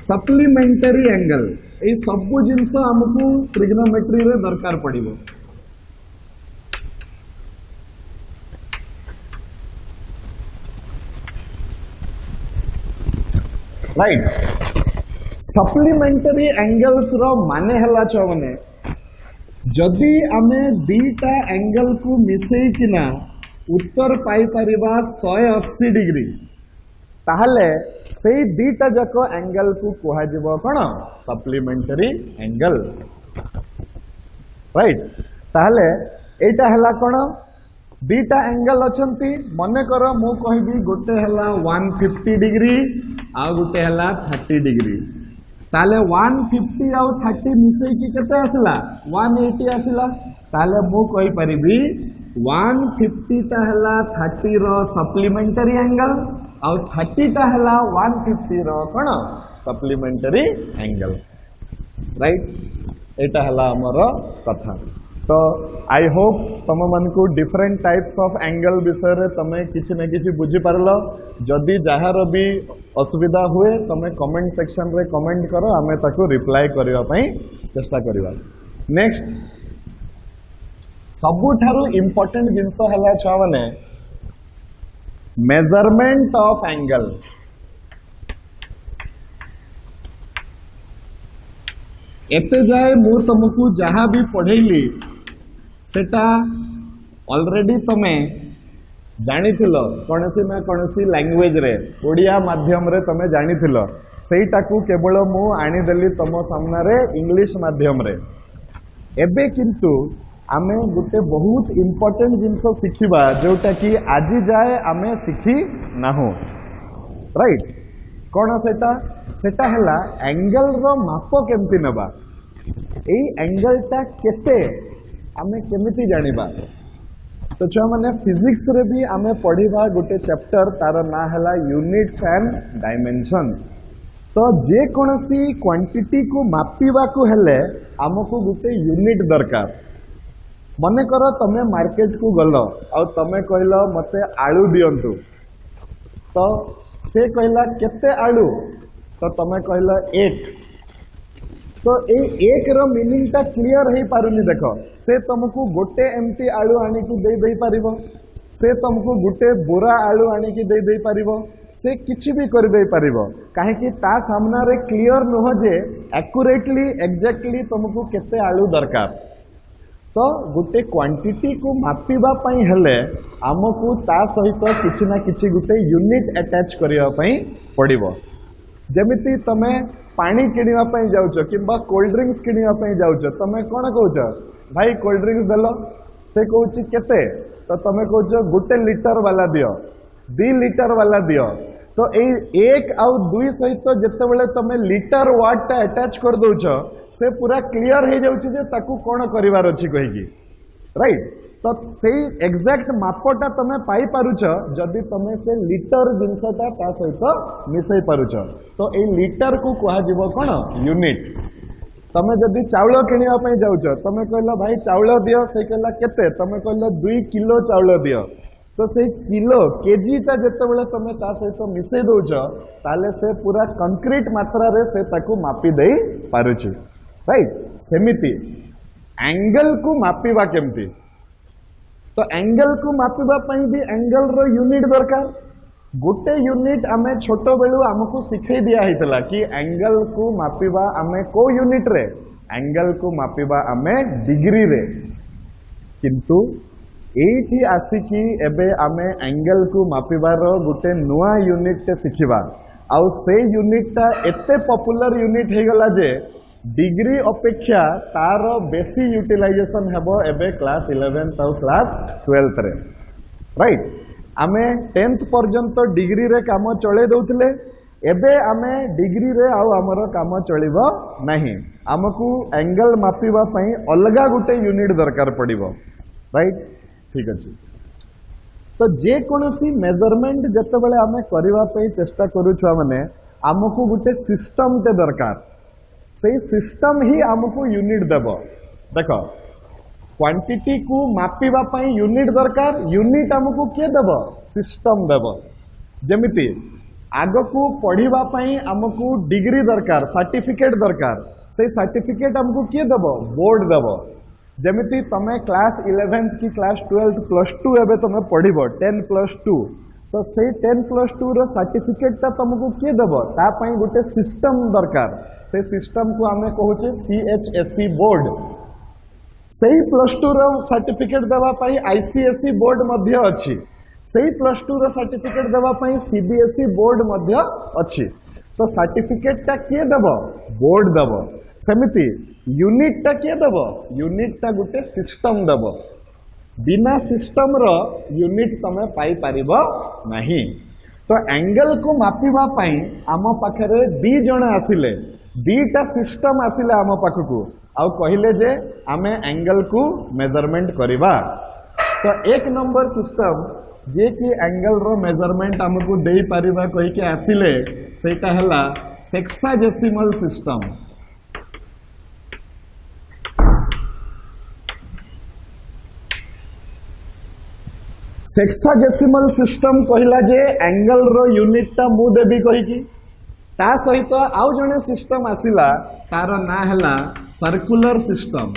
सप्लीमेंटरी एंगल। ये सबू जिनस आमको ट्रिग्नोमेट्री रे दरकार पड़िबो। राइट। सप्लीमेंटरी एंगल्स रो माने हला छ माने जदि आमे दीटा एंगल को मिसई किना उत्तर पाई परिबा 180 डिग्री ताहले से दीटा जाक एंगल को कुहा जिवो कोन सप्लीमेंटरी एंगल। राइट। ताहले एटा हला कोन दीटा एंगल अछंती मने कर मु कहबी गोटे हला 150 डिग्री आ गोटे हला 30 डिग्री ताले 150 आ 30 मिसई की केते आसला 180 आसला ताले मु कहि परिबी 150 टा हला 30 रो सप्लीमेंटरी एंगल आउ 30 टा हला 150 रो कोन सप्लीमेंटरी एंगल राइट एटा हला हमर कथा तो आई होप तुम मन को डिफरेंट टाइप्स ऑफ एंगल विषय रे तमे किछि न किछि बुझी पारलो जदि जहार भी असुविधा हुए तमे कमेंट सेक्शन रे कमेंट करो आमे ताको रिप्लाई करबा पई चेष्टा करबा नेक्स्ट सबुठारु इंपोर्टेंट जिंस हला छुआ माने मेजरमेंट ऑफ एंगल एते जाए मु तुमको जहाँ भी पढ़ेली सेटा ऑलरेडी तमे जानिथिलो कोनसी ना कोनसी लैंग्वेज रे ओडिया माध्यम रे तमे जानिथिलो सेटाकू केवल मु आनी देली तम सामना रे इंग्लिश माध्यम रे एबे किंतु आमे गुटे बहुत इंपोर्टेंट जिंस शिखिबा जोटा कि आज जाए आमे शिखी नाहु राइट कौन सेटा हला एंगल रो माप केमती नबा एई एंगल टा केते आमे केमिति जानिबा तो छुआ माने फिजिक्स रे भी आमे पढ़िबा गुटे चैप्टर तार ना हला यूनिट्स एंड डायमेंशंस तो जे कोनसी क्वांटिटी को मापिबा को हेले हमको गुटे यूनिट दरकार मने करो तमे मार्केट को गलो आ तमे कहलो मते आलू दियंतु तो से कहला केते आलू तो तमे कहला एक तो एक रो मीनिंग टा क्लियर हे पारुनी देखो से तुमको गोटे एमती आलू आनी की दे पारिबो से तुमको गोटे बोरा आलू आनी की दे पारिबो से किछि भी कर दे पारिबो काहे कि ता सामना रे क्लियर न हो जे एक्यूरेटली एग्जैक्टली तुमको केते आलू दरकार तो गोटे क्वांटिटी को मापिबा पई हेले हमकु ता सहित किछि ना किछि गोटे यूनिट अटैच करिया पई पड़िबो जेमिति तमे पानी किनिबा पई जाउछो किबा कोल्ड ड्रिंक्स किनिबा पई जाउछो तमे कोन कहउछो भाई कोल्ड ड्रिंक्स देलो से कहउछि केते तो तमे कहउछो गोटे लीटर वाला दियो 2 लीटर वाला दियो तो एक आउ 2 सहित जते बेले तमे लीटर वाट टा अटैच कर दोछो से पूरा क्लियर हो जाउछि जे ताकू कोन करिवार अछि कहिकी राइट तो सेही एग्जैक्ट मापटा तमे पाई पारुछ जदि तमे से लीटर जिनसटा ता सहित मिसई पारुछ तो ए लीटर को कहा जीवो कोन यूनिट तमे जदि चाउल किनिबा पई जाउछ तमे कहला भाई चाउल दियो से कहला केते तमे कहला 2 किलो चाउल दियो तो से किलो केजी ता जते बेले तमे ता सहित मिसई दोछ ताले से पूरा कंक्रीट मात्रा रे से ताकू मापी देई पारुछ राइट सेमिति एंगल को मापिबा केमती तो एंगल को मापिबा पई भी एंगल रो यूनिट दरकार गोटे यूनिट आमे छोटो बेलू हमको सिखै दिया हितला कि एंगल को मापिबा आमे को यूनिट रे एंगल को मापिबा आमे डिग्री रे किंतु एठी आसिकी एबे आमे एंगल को मापिबार गोटे नुआ यूनिट ते सिखिबा आउ से यूनिट ता एते पॉपुलर यूनिट हे गला जे डिग्री अपेक्षा तार बेसी यूटिलाइजेशन हेबो एबे क्लास 11th और क्लास 12th रे राइट आमे 10th पर्यंत डिग्री रे काम चले दउतले एबे आमे डिग्री रे आउ हमरो काम चलिबो नाही हमकु एंगल मापिबा पई अलगा गुटे यूनिट दरकार पड़िबो राइट ठीक अछि तो जे कोनोसी मेजरमेंट जते बेले आमे करबा पई चेष्टा करू छुआ माने हमकु गुटे सिस्टम ते दरकार से सिस्टम ही हमको यूनिट देबो देखो क्वांटिटी को मापिबा पई यूनिट दरकार यूनिट हमको के देबो सिस्टम देबो जेमिति आगो को पढ़िबा पई हमको डिग्री दरकार सर्टिफिकेट दरकार से सर्टिफिकेट हमको के देबो बोर्ड देबो जेमिति तमे क्लास 11th की क्लास 12th +2 एबे तमे पढ़िबो 10+2 तो से 10+2 रो सर्टिफिकेट ता तुमको के देबो ता पई गुटे सिस्टम दरकार से सिस्टम को हमें कहूचे CHSE बोर्ड सही +2 रो सर्टिफिकेट देबा पई ICSE बोर्ड मध्य अछि सही +2 रो सर्टिफिकेट देबा पई CBSE बोर्ड मध्य अछि तो सर्टिफिकेट ता के देबो बोर्ड देबो सेमिति यूनिट ता के देबो यूनिट ता गुटे सिस्टम देबो बिना सिस्टम रो यूनिट तमे पाई पारिबो नहीं तो एंगल को मापिबा पई आम पाखरे 2 जण आसिले 2टा सिस्टम आसिले आम पाखकू आ कहिले जे आमे एंगल को मेजरमेंट करिबा तो एक नंबर सिस्टम जे कि एंगल रो मेजरमेंट हमको दे पारिबा कहि के आसिले सेटा हला सेक्साजेसिमल सिस्टम। सेक्साजेसिमल सिस्टम कहला जे एंगल रो यूनिट टा मु देबी कहि की ता सहित आउ जने सिस्टम आसिला तार ना हला सर्कुलर सिस्टम।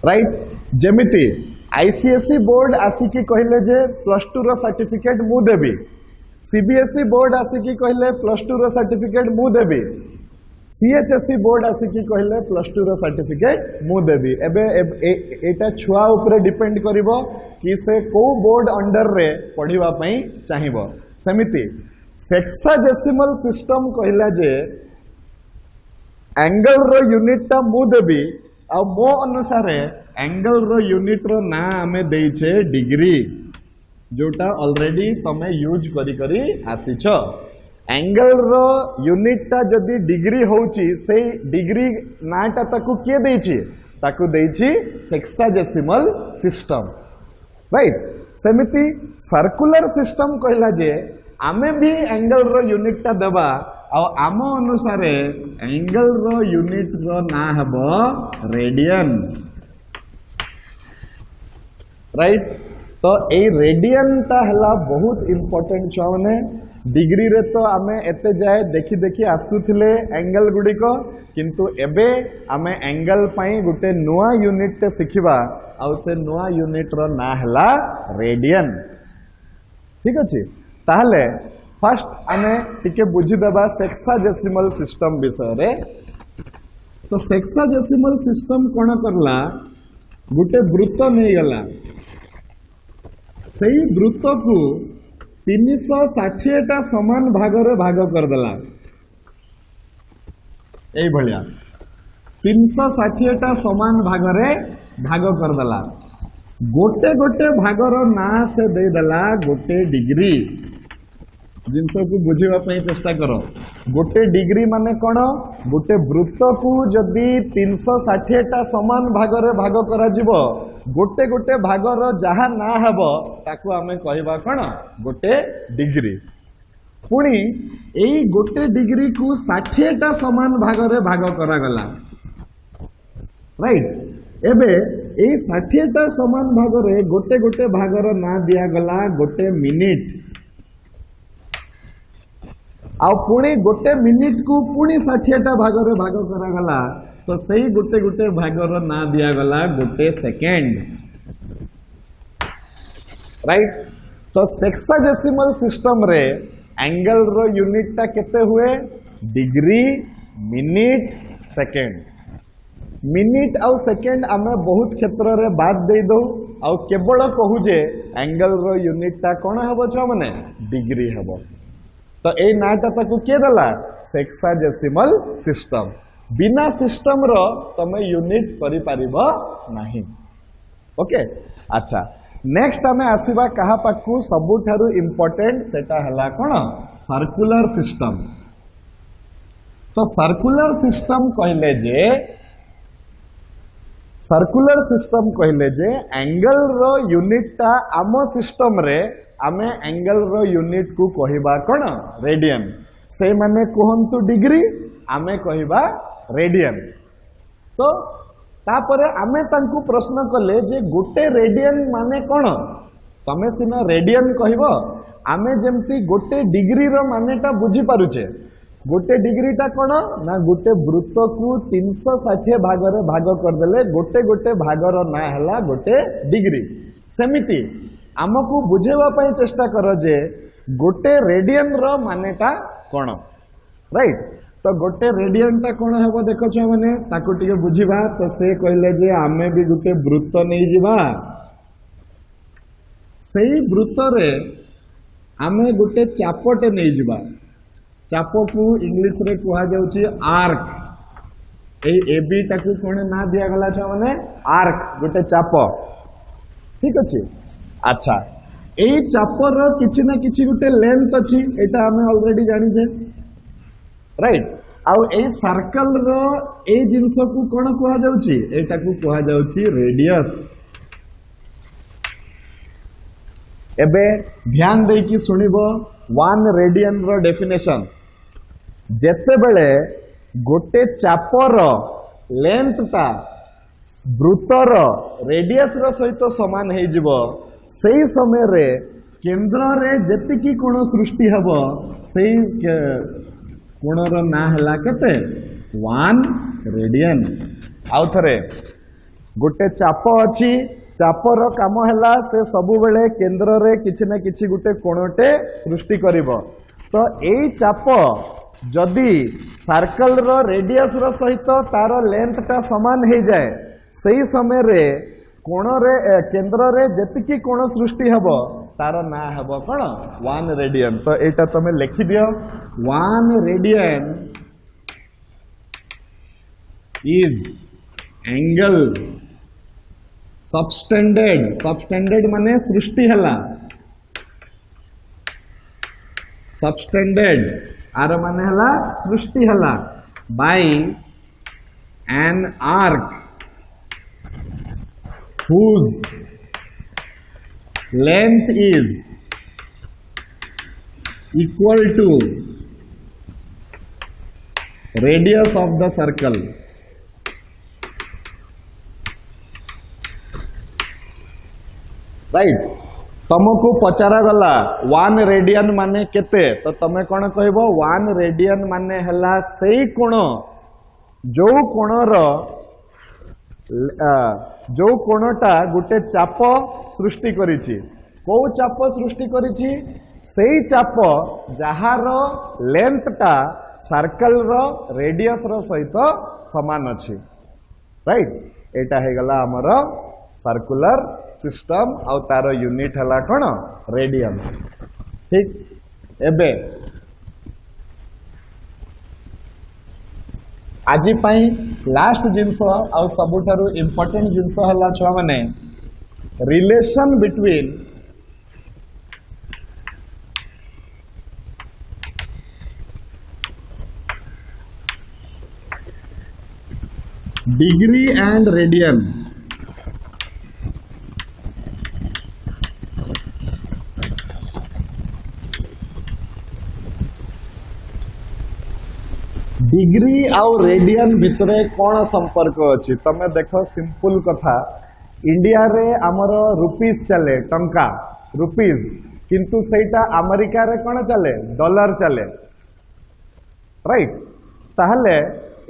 राइट जेमिति आईसीएसई बोर्ड आसिकी कहले जे +2 रो सर्टिफिकेट मु देबी, सीबीएसई बोर्ड आसिकी कहले +2 रो सर्टिफिकेट मु देबी, सीएचएसई बोर्ड आसिकी कहले +2 रो सर्टिफिकेट मु देबी। एबे एटा छुआ ऊपर डिपेंड करिवो कि से को बोर्ड अंडर रे पढिबा पई चाहिबो। सेमिति सेक्साजेसिमल सिस्टम कहला जे एंगल रो यूनिट ता मु देबी आ मो अनुसार एंगल रो यूनिट रो ना हमें देइछे डिग्री, जोटा ऑलरेडी तमे यूज करी करी आसीछ। एंगल रो यूनिट ता जदी डिग्री होउची से डिग्री नाटा ताकू के देइछि ताकू देइछि सेक्साजेसिमल सिस्टम। राइट सेमिति सर्कुलर सिस्टम कहला जे आमे भी एंगल रो यूनिट ता देबा आ आम अनुसार एंगल रो यूनिट रो ना हबो रेडियन। राइट तो ए रेडियन ता हला बहुत इंपोर्टेंट छने। डिग्री रे तो आमे एते जाए देखि देखि आसुथिले एंगल गुडिको, किंतु एबे आमे एंगल पई गुटे नुआ यूनिट ते सिखिबा आ से नुआ यूनिट रो ना हला रेडियन। ठीक अछि ताहले फर्स्ट आमे टिके बुझी देबा सेक्साजेसिमल सिस्टम विषय रे। तो सेक्साजेसिमल सिस्टम कोन करला गुटे वृत्त नै गला, सही वृत्त को 360 टा समान भाग रे भाग कर देला। एई भलिया 360 टा समान भाग रे भाग कर देला। गोटे गोटे भाग रो ना से दे देला गोटे डिग्री। जिनस को बुझिबा पई चेष्टा करो। गोटे डिग्री माने कोन, गोटे वृत्त को जदी 360 टा समान भाग रे भाग करा जिवो गोटे गोटे भाग रो जहा ना हबो ताकू आमे कहबा कोन गोटे डिग्री। पुणी एई गोटे डिग्री को 60 टा समान भाग रे भाग करा गला। राइट एबे एई 60 टा समान भाग रे गोटे गोटे भाग रो ना दिया गला गोटे मिनिट। आ पुणी गोटे मिनिट को पुणी 60 टा भाग रे भाग करा गला तो सही गोटे गोटे भाग रो ना दिया गला गोटे सेकेंड। राइट तो सेक्साजेसिमल सिस्टम रे एंगल रो यूनिट टा केते हुए डिग्री, मिनिट, सेकेंड। मिनिट आउ सेकेंड आमे बहुत क्षेत्र रे बात दे दो आउ केवल कहू जे एंगल रो यूनिट टा कोन हबो छ माने डिग्री हबो। तो ए नाटा ताकू के दला सेक्साजेसिमल सिस्टम। बिना सिस्टम रो तमे यूनिट करि पारिबो नाही। ओके अच्छा नेक्स्ट आमे आसीबा कहा पाकू सबुठारु इंपोर्टेंट सेटा हला कोन सर्कुलर सिस्टम। तो सर्कुलर सिस्टम कहले जे एंगल रो यूनिट ता आम सिस्टम रे आमे एंगल रो यूनिट को कहिबा कोन रेडियन। से माने कहंतु डिग्री आमे कहिबा रेडियन। तो तापरे आमे तांकु प्रश्न कले जे गोटे रेडियन माने कोन, तमे सिना रेडियन कहिबो आमे जेमती गोटे डिग्री रो मानेटा बुझी पारुचे। गोटे डिग्री टा कोन ना गोटे वृत्त को 360 भाग रे भाग कर देले गोटे गोटे भाग रो ना हला गोटे डिग्री। सेमिति आमको बुझेवा पई चेष्टा करो जे गोटे रेडियन रो मानेटा कोन। राइट तो गोटे रेडियन टा कोन हेबो देखो छ माने ताको टिके बुझिबा। तो से कहले जे आमे भी गोटे वृत्त नै जिबा, सेही वृत्त रे आमे गोटे चापटे नै जिबा। चाप को इंग्लिश रे कहा जाउची आर्क। ए एबी ताकू कोन ना दिया गला छ माने आर्क गोटे चाप। ठीक अछि अच्छा एई चापर किछि ना किछि गोटे लेंथ अछि एटा हमें ऑलरेडी जानि छे। राइट आउ ए सर्कल रो ए जिंस को कौन कहा जाउची एटा को कहा जाउची रेडियस। एबे ध्यान दे कि सुनिबो 1 रेडियन रो डेफिनेशन। जेते बेले गोटे चापर लेंथ ता वृत्तर रेडियस रो सहित समान हे जिवो सेही समय रे केंद्र रे जेतिकी कोण सृष्टि हबो सेही कोणर ना हला केते 1 रेडियन। आउ थरे गोटे चाप अछि चापर काम हला से सबु बेले केंद्र रे किछि ना किछि गोटे कोणटे सृष्टि करिवो। तो एई चाप जदि सर्कल रो रेडियस रो सहित तार लेंथ ता समान हे जाए सही समय रे कोण रे केंद्र रे जेतिकी कोण सृष्टि हबो तार ना हबो कोन 1 रेडियन। तो एटा तमे लिखि दियो 1 radian is angle subtended. Subtended माने सृष्टि हला सबटेंडेड आर माने हला सृष्टि हला by an arc whose length is equal to radius of the circle। Right तुमको पचारा गला 1 रेडियन माने केते तो तमे कोन कहबो 1 रेडियन माने हला सेही कोण जो कोणर जो कोणटा गोटे चाप सृष्टि करिछि को चाप सृष्टि करिछि सेही चाप जहार लेंथ टा सर्कल रो रेडियस रो सहित समान अछि। राइट एटा हे गला हमर सर्कुलर सिस्टम आउ तार यूनिट हला कोन रेडियन। ठीक एबे आज पाई लास्ट जिनस आउ सबुठारु इंपोर्टेंट जिनस हला छुआ माने relation between degree and radian. Degree आउ रेडियन भितरे कौन संपर्क अच्छी तमे देखो सिंपल कथा इंडिया रे आमर रुपीस चले टंका रुपीस किंतु सेटा अमेरिका रे कौन चले डॉलर चले। राइट ताहले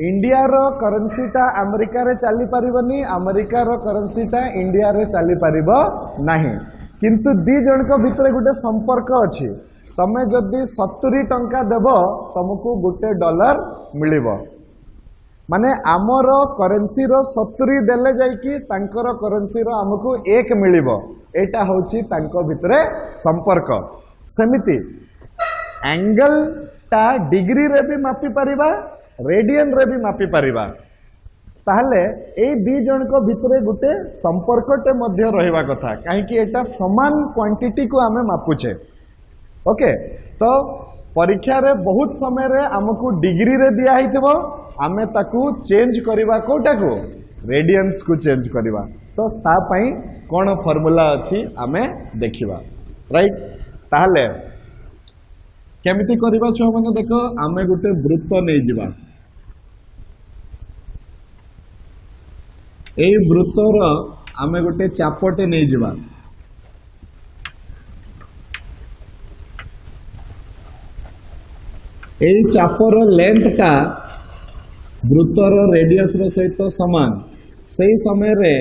इंडिया रो करेंसी टा अमेरिका रे चली परिबनी अमेरिका रो करेंसी टा इंडिया रे चली परिबो नाही किंतु दी जन को भितरे गुटे संपर्क अछि। तमे जदि 70 टंका देबो तुमको गोटे डॉलर मिलिबो माने आमर करेंसी रो 70 देले जाइकी तांकर करेंसी रो हमको 1 मिलिबो एटा होची तांको भितरे संपर्क। सेमिति एंगल टा डिग्री रे भी मापी परिबा रेडियन रे भी मापी परिबा ताहले ए दी जन को भितरे गोटे संपर्कटे मध्य रहिबा कथा काहे कि एटा समान क्वांटिटी को आमे मापुछे। ओके तो परीक्षा रे बहुत समय रे हमको डिग्री रे दिया हितबो आमे ताकू चेंज करिबा कोटा को रेडियंस को चेंज करिबा तो ता पई कोन फार्मूला अछि आमे देखिबा। राइट ताहले केमिति करिबा छ माने देखो आमे गुटे वृत्त नै जिबा ए वृत्तर आमे गुटे चापटे नै जिबा एई चापर लेंथ टा वृत्तर रेडियस रो सहित समान सही समय रे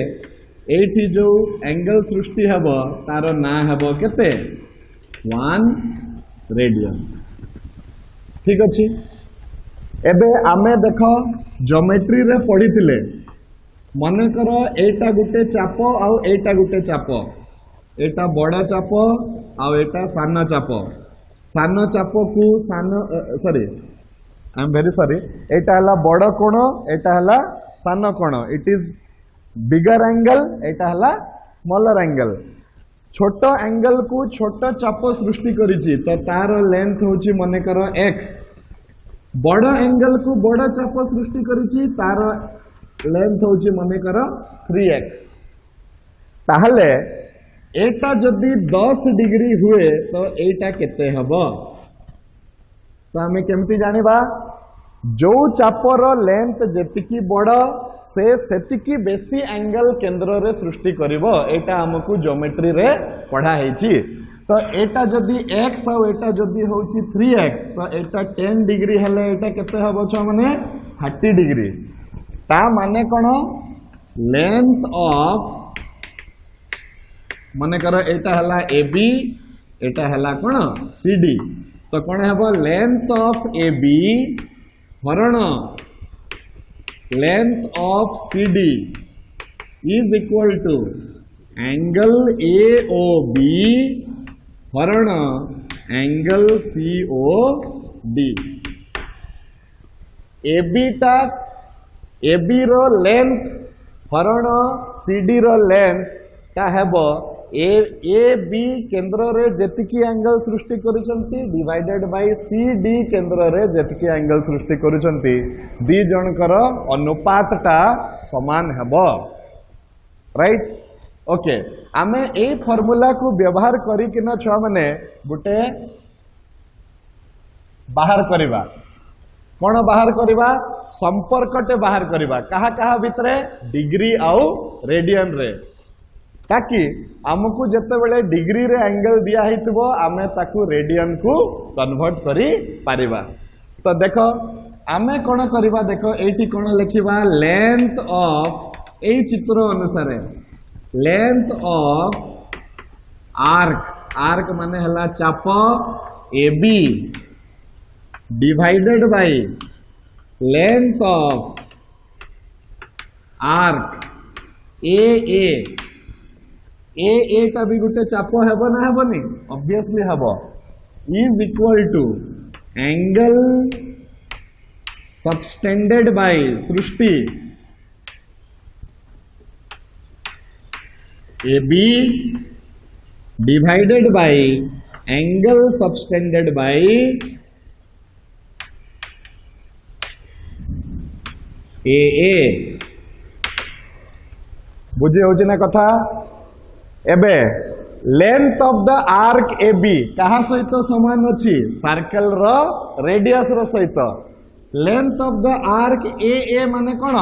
एठी जो एंगल सृष्टि हबो तार ना हबो केते 1 रेडियन। ठीक अछि एबे आमे देखो ज्योमेट्री रे पढिथिले मने करो एटा गुटे चाप आउ एटा गुटे चाप एटा बड़ा चाप आउ एटा साना चाप सान चाप को सान sorry I am very sorry एटा हला बड़ कोण एटा हला सान कोण इट इज बिगर एंगल एटा हला स्मॉलर एंगल छोट एंगल को छोट चाप सृष्टि करिछि तो तार लेंथ होछि मने करो x बड़ एंगल को बड़ चाप सृष्टि करिछि तार लेंथ होछि मनेकर 3x ताहले एटा जदि 10 डिग्री हुए तो एटा केते हबो तो हमें केमती जानिबा जो चापर लेंथ जेतिकी बड़ से सेतिकी बेसी एंगल केंद्र रे सृष्टि करिवो एटा हमकु ज्योमेट्री रे पढ़ा हेछि तो एटा जदि x और एटा जदि होछि 3x तो एटा 10 डिग्री हेले एटा केते हबो छ माने 30 डिग्री ता माने कोन लेंथ ऑफ माने कर एटा हला AB एटा हला कोन CD तो कोन हबो लेंथ ऑफ AB हरण length of CD is equal to angle AOB हरण एंगल COD AB रो लेंथ हरण CD रो लेंथ ता हेबो AB केंद्र रे जेतिकी एंगल सृष्टि करिसंती डिवाइडेड बाय CD केंद्र रे जेतिकी एंगल सृष्टि करिसंती दी जनकर अनुपातटा समान हेबो राइट ओके आमे ए फार्मूला को व्यवहार करी किना छुआ माने गुटे बाहर करिबा कोन बाहर करिबा संपर्कटे बाहर करिबा कहा कहा भितरे डिग्री आउ रेडियन रे ताकि आमको जिते बेले डिग्री रे एंगल दिया हितबो आमे ताकू रेडियन को कन्वर्ट करी पारिबा तो देखो आमे कोन करिबा देखो एठी कोन लिखिबा लेंथ ऑफ ए चित्र अनुसार लेंथ ऑफ आर्क माने हला चाप AB divided by length of arc AA ए टा भी गुटे चाप हेबो ना हेबोनी ऑब्वियसली हेबो is equal to angle subtended by सृष्टि AB divided by angle subtended by AA बुझे होची ना कथा एबे length of the arc AB कहा सहित समान अछि सर्कल रो रेडियस रो सहित length of the arc AA माने कोन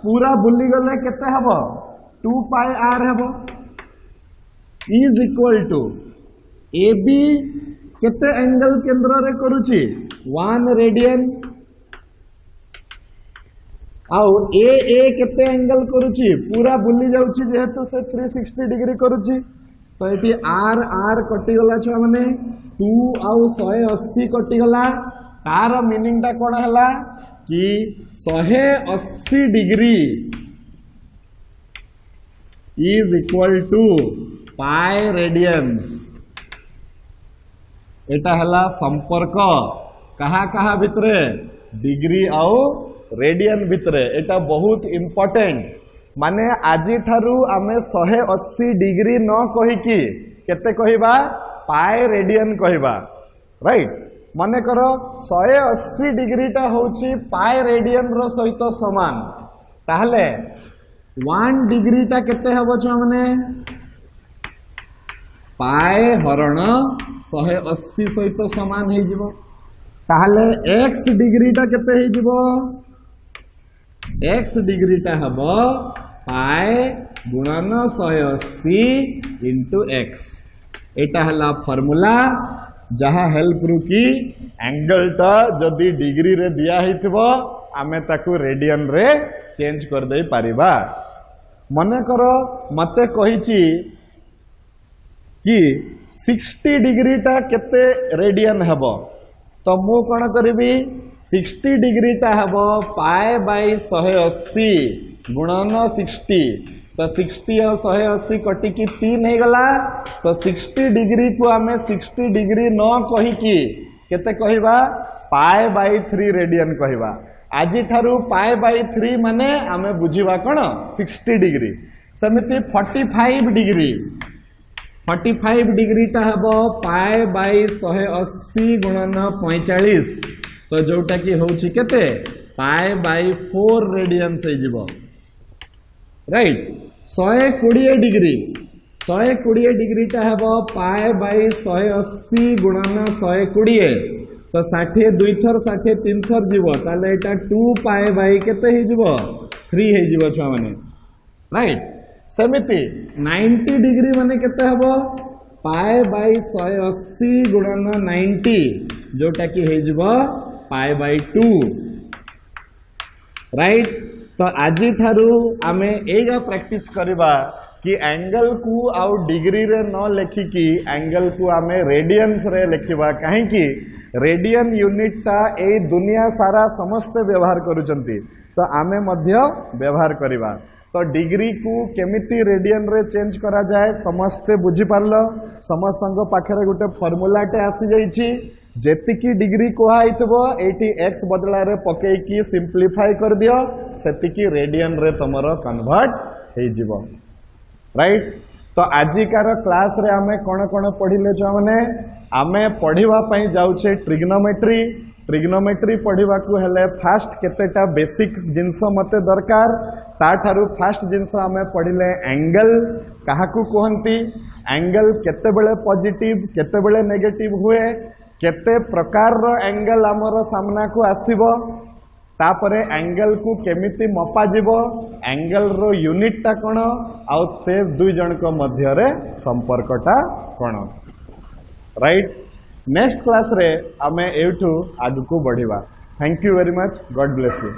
पूरा बुली गले केते हबो 2 पाई r हबो इज इक्वल टू AB केते एंगल केंद्र रे करूची 1 रेडियन आउ AA केते एंगल करूची पूरा बुली जाउची जेहेतु से 360 डिग्री करूची तो एटी R कटि गला छ माने 2 आउ 180 कटि गला तार मीनिंग ता कोन हला कि 180 degree is equal to pi radians एटा हला संपर्क कहा कहा भितरे डिग्री आउ रेडियन भितरे एटा बहुत इंपोर्टेंट माने आजी ठारू आमे 180 डिग्री न कहि कि केते कहिबा पाई रेडियन कहिबा राइट माने करो 180 डिग्री टा होची पाई रेडियन रो सहित समान ताहले 1 डिग्री टा केते हबो छ माने पाई हरण 180 सहित समान हे जिवो ताहले x डिग्री टा केते हे जिवो x डिग्री टा हबो पाई गुणन 180 इंटू x एटा हला फार्मूला जहा हेल्प रु की एंगल टा जदी डिग्री रे दिया हितबो आमे ताकू रेडियन रे चेंज कर दे पारिबा मने करो मते कहिची कि 60 डिग्री टा केते रेडियन हबो तो मु कोन करबी 60 डिग्री टा हबो पाई बाय 180 गुणन 60 तो 60 और 180 कटी की 3 हे गला तो 60 डिग्री को आमे 60 डिग्री न कहि की केते कहिबा पाई बाय 3 रेडियन कहिबा आजी ठारू पाई बाय 3 माने आमे बुझिबा कोन 60 डिग्री समिति 45 डिग्री 45 डिग्री टा हबो पाई बाय 180 गुणन 45 तो जोटा कि होउछि केते π/4 रेडियंस हे जिवो राइट 120 डिग्री 120 डिग्री टा हेबो π/180 गुणन 120 तो 60 2 थर 60 3 थर जीवो ताले एटा 2π/ केते हे जिवो 3 हे जिवो छुआ माने राइट सेमिति 90 डिग्री माने केते हेबो π/180 गुणन 90 जोटा कि हे जिवो π/2 राइट तो आज ठारू आमे एगा प्रैक्टिस करबा कि एंगल को आउ डिग्री रे न लेखिकी एंगल को आमे रेडियंस रे लेखिबा काहे कि रेडियन यूनिट ता ए दुनिया सारा समस्त व्यवहार करूचंती तो आमे मध्य व्यवहार करबा तो डिग्री को केमिति रेडियन रे चेंज करा जाए समस्ते बुझी पारलो समस्तंको पाखरे गुटे फार्मूलाटे आसी जाईची जेतिकी डिग्री कोहाइतबो एटी x बदला रे पकेकी सिंप्लीफाई कर दियो सेतिकी रेडियन रे तमरो कन्वर्ट हे जिवो राइट तो आजिकार क्लास रे आमे कोन पढ़िले छ माने आमे पढ़िवा पई जाउछे ट्रिग्नोमेट्री पढ़िवा को हेले फास्ट केतेटा बेसिक जिंस मते दरकार ता ठारू फास्ट जिंस आमे पढ़िले एंगल काहाकू कहंती एंगल केते बेले पॉजिटिव केते बेले नेगेटिव हुए केते प्रकार रो एंगल हमर सामना को आसीबो तापरे एंगल को केमिति मपा जीवो एंगल रो यूनिट ता कोन आउ से दुई जन को मध्य रे संपर्कटा कोन राइट नेक्स्ट क्लास रे हमें एठू आगु को बढ़िबा thank you very much God bless you.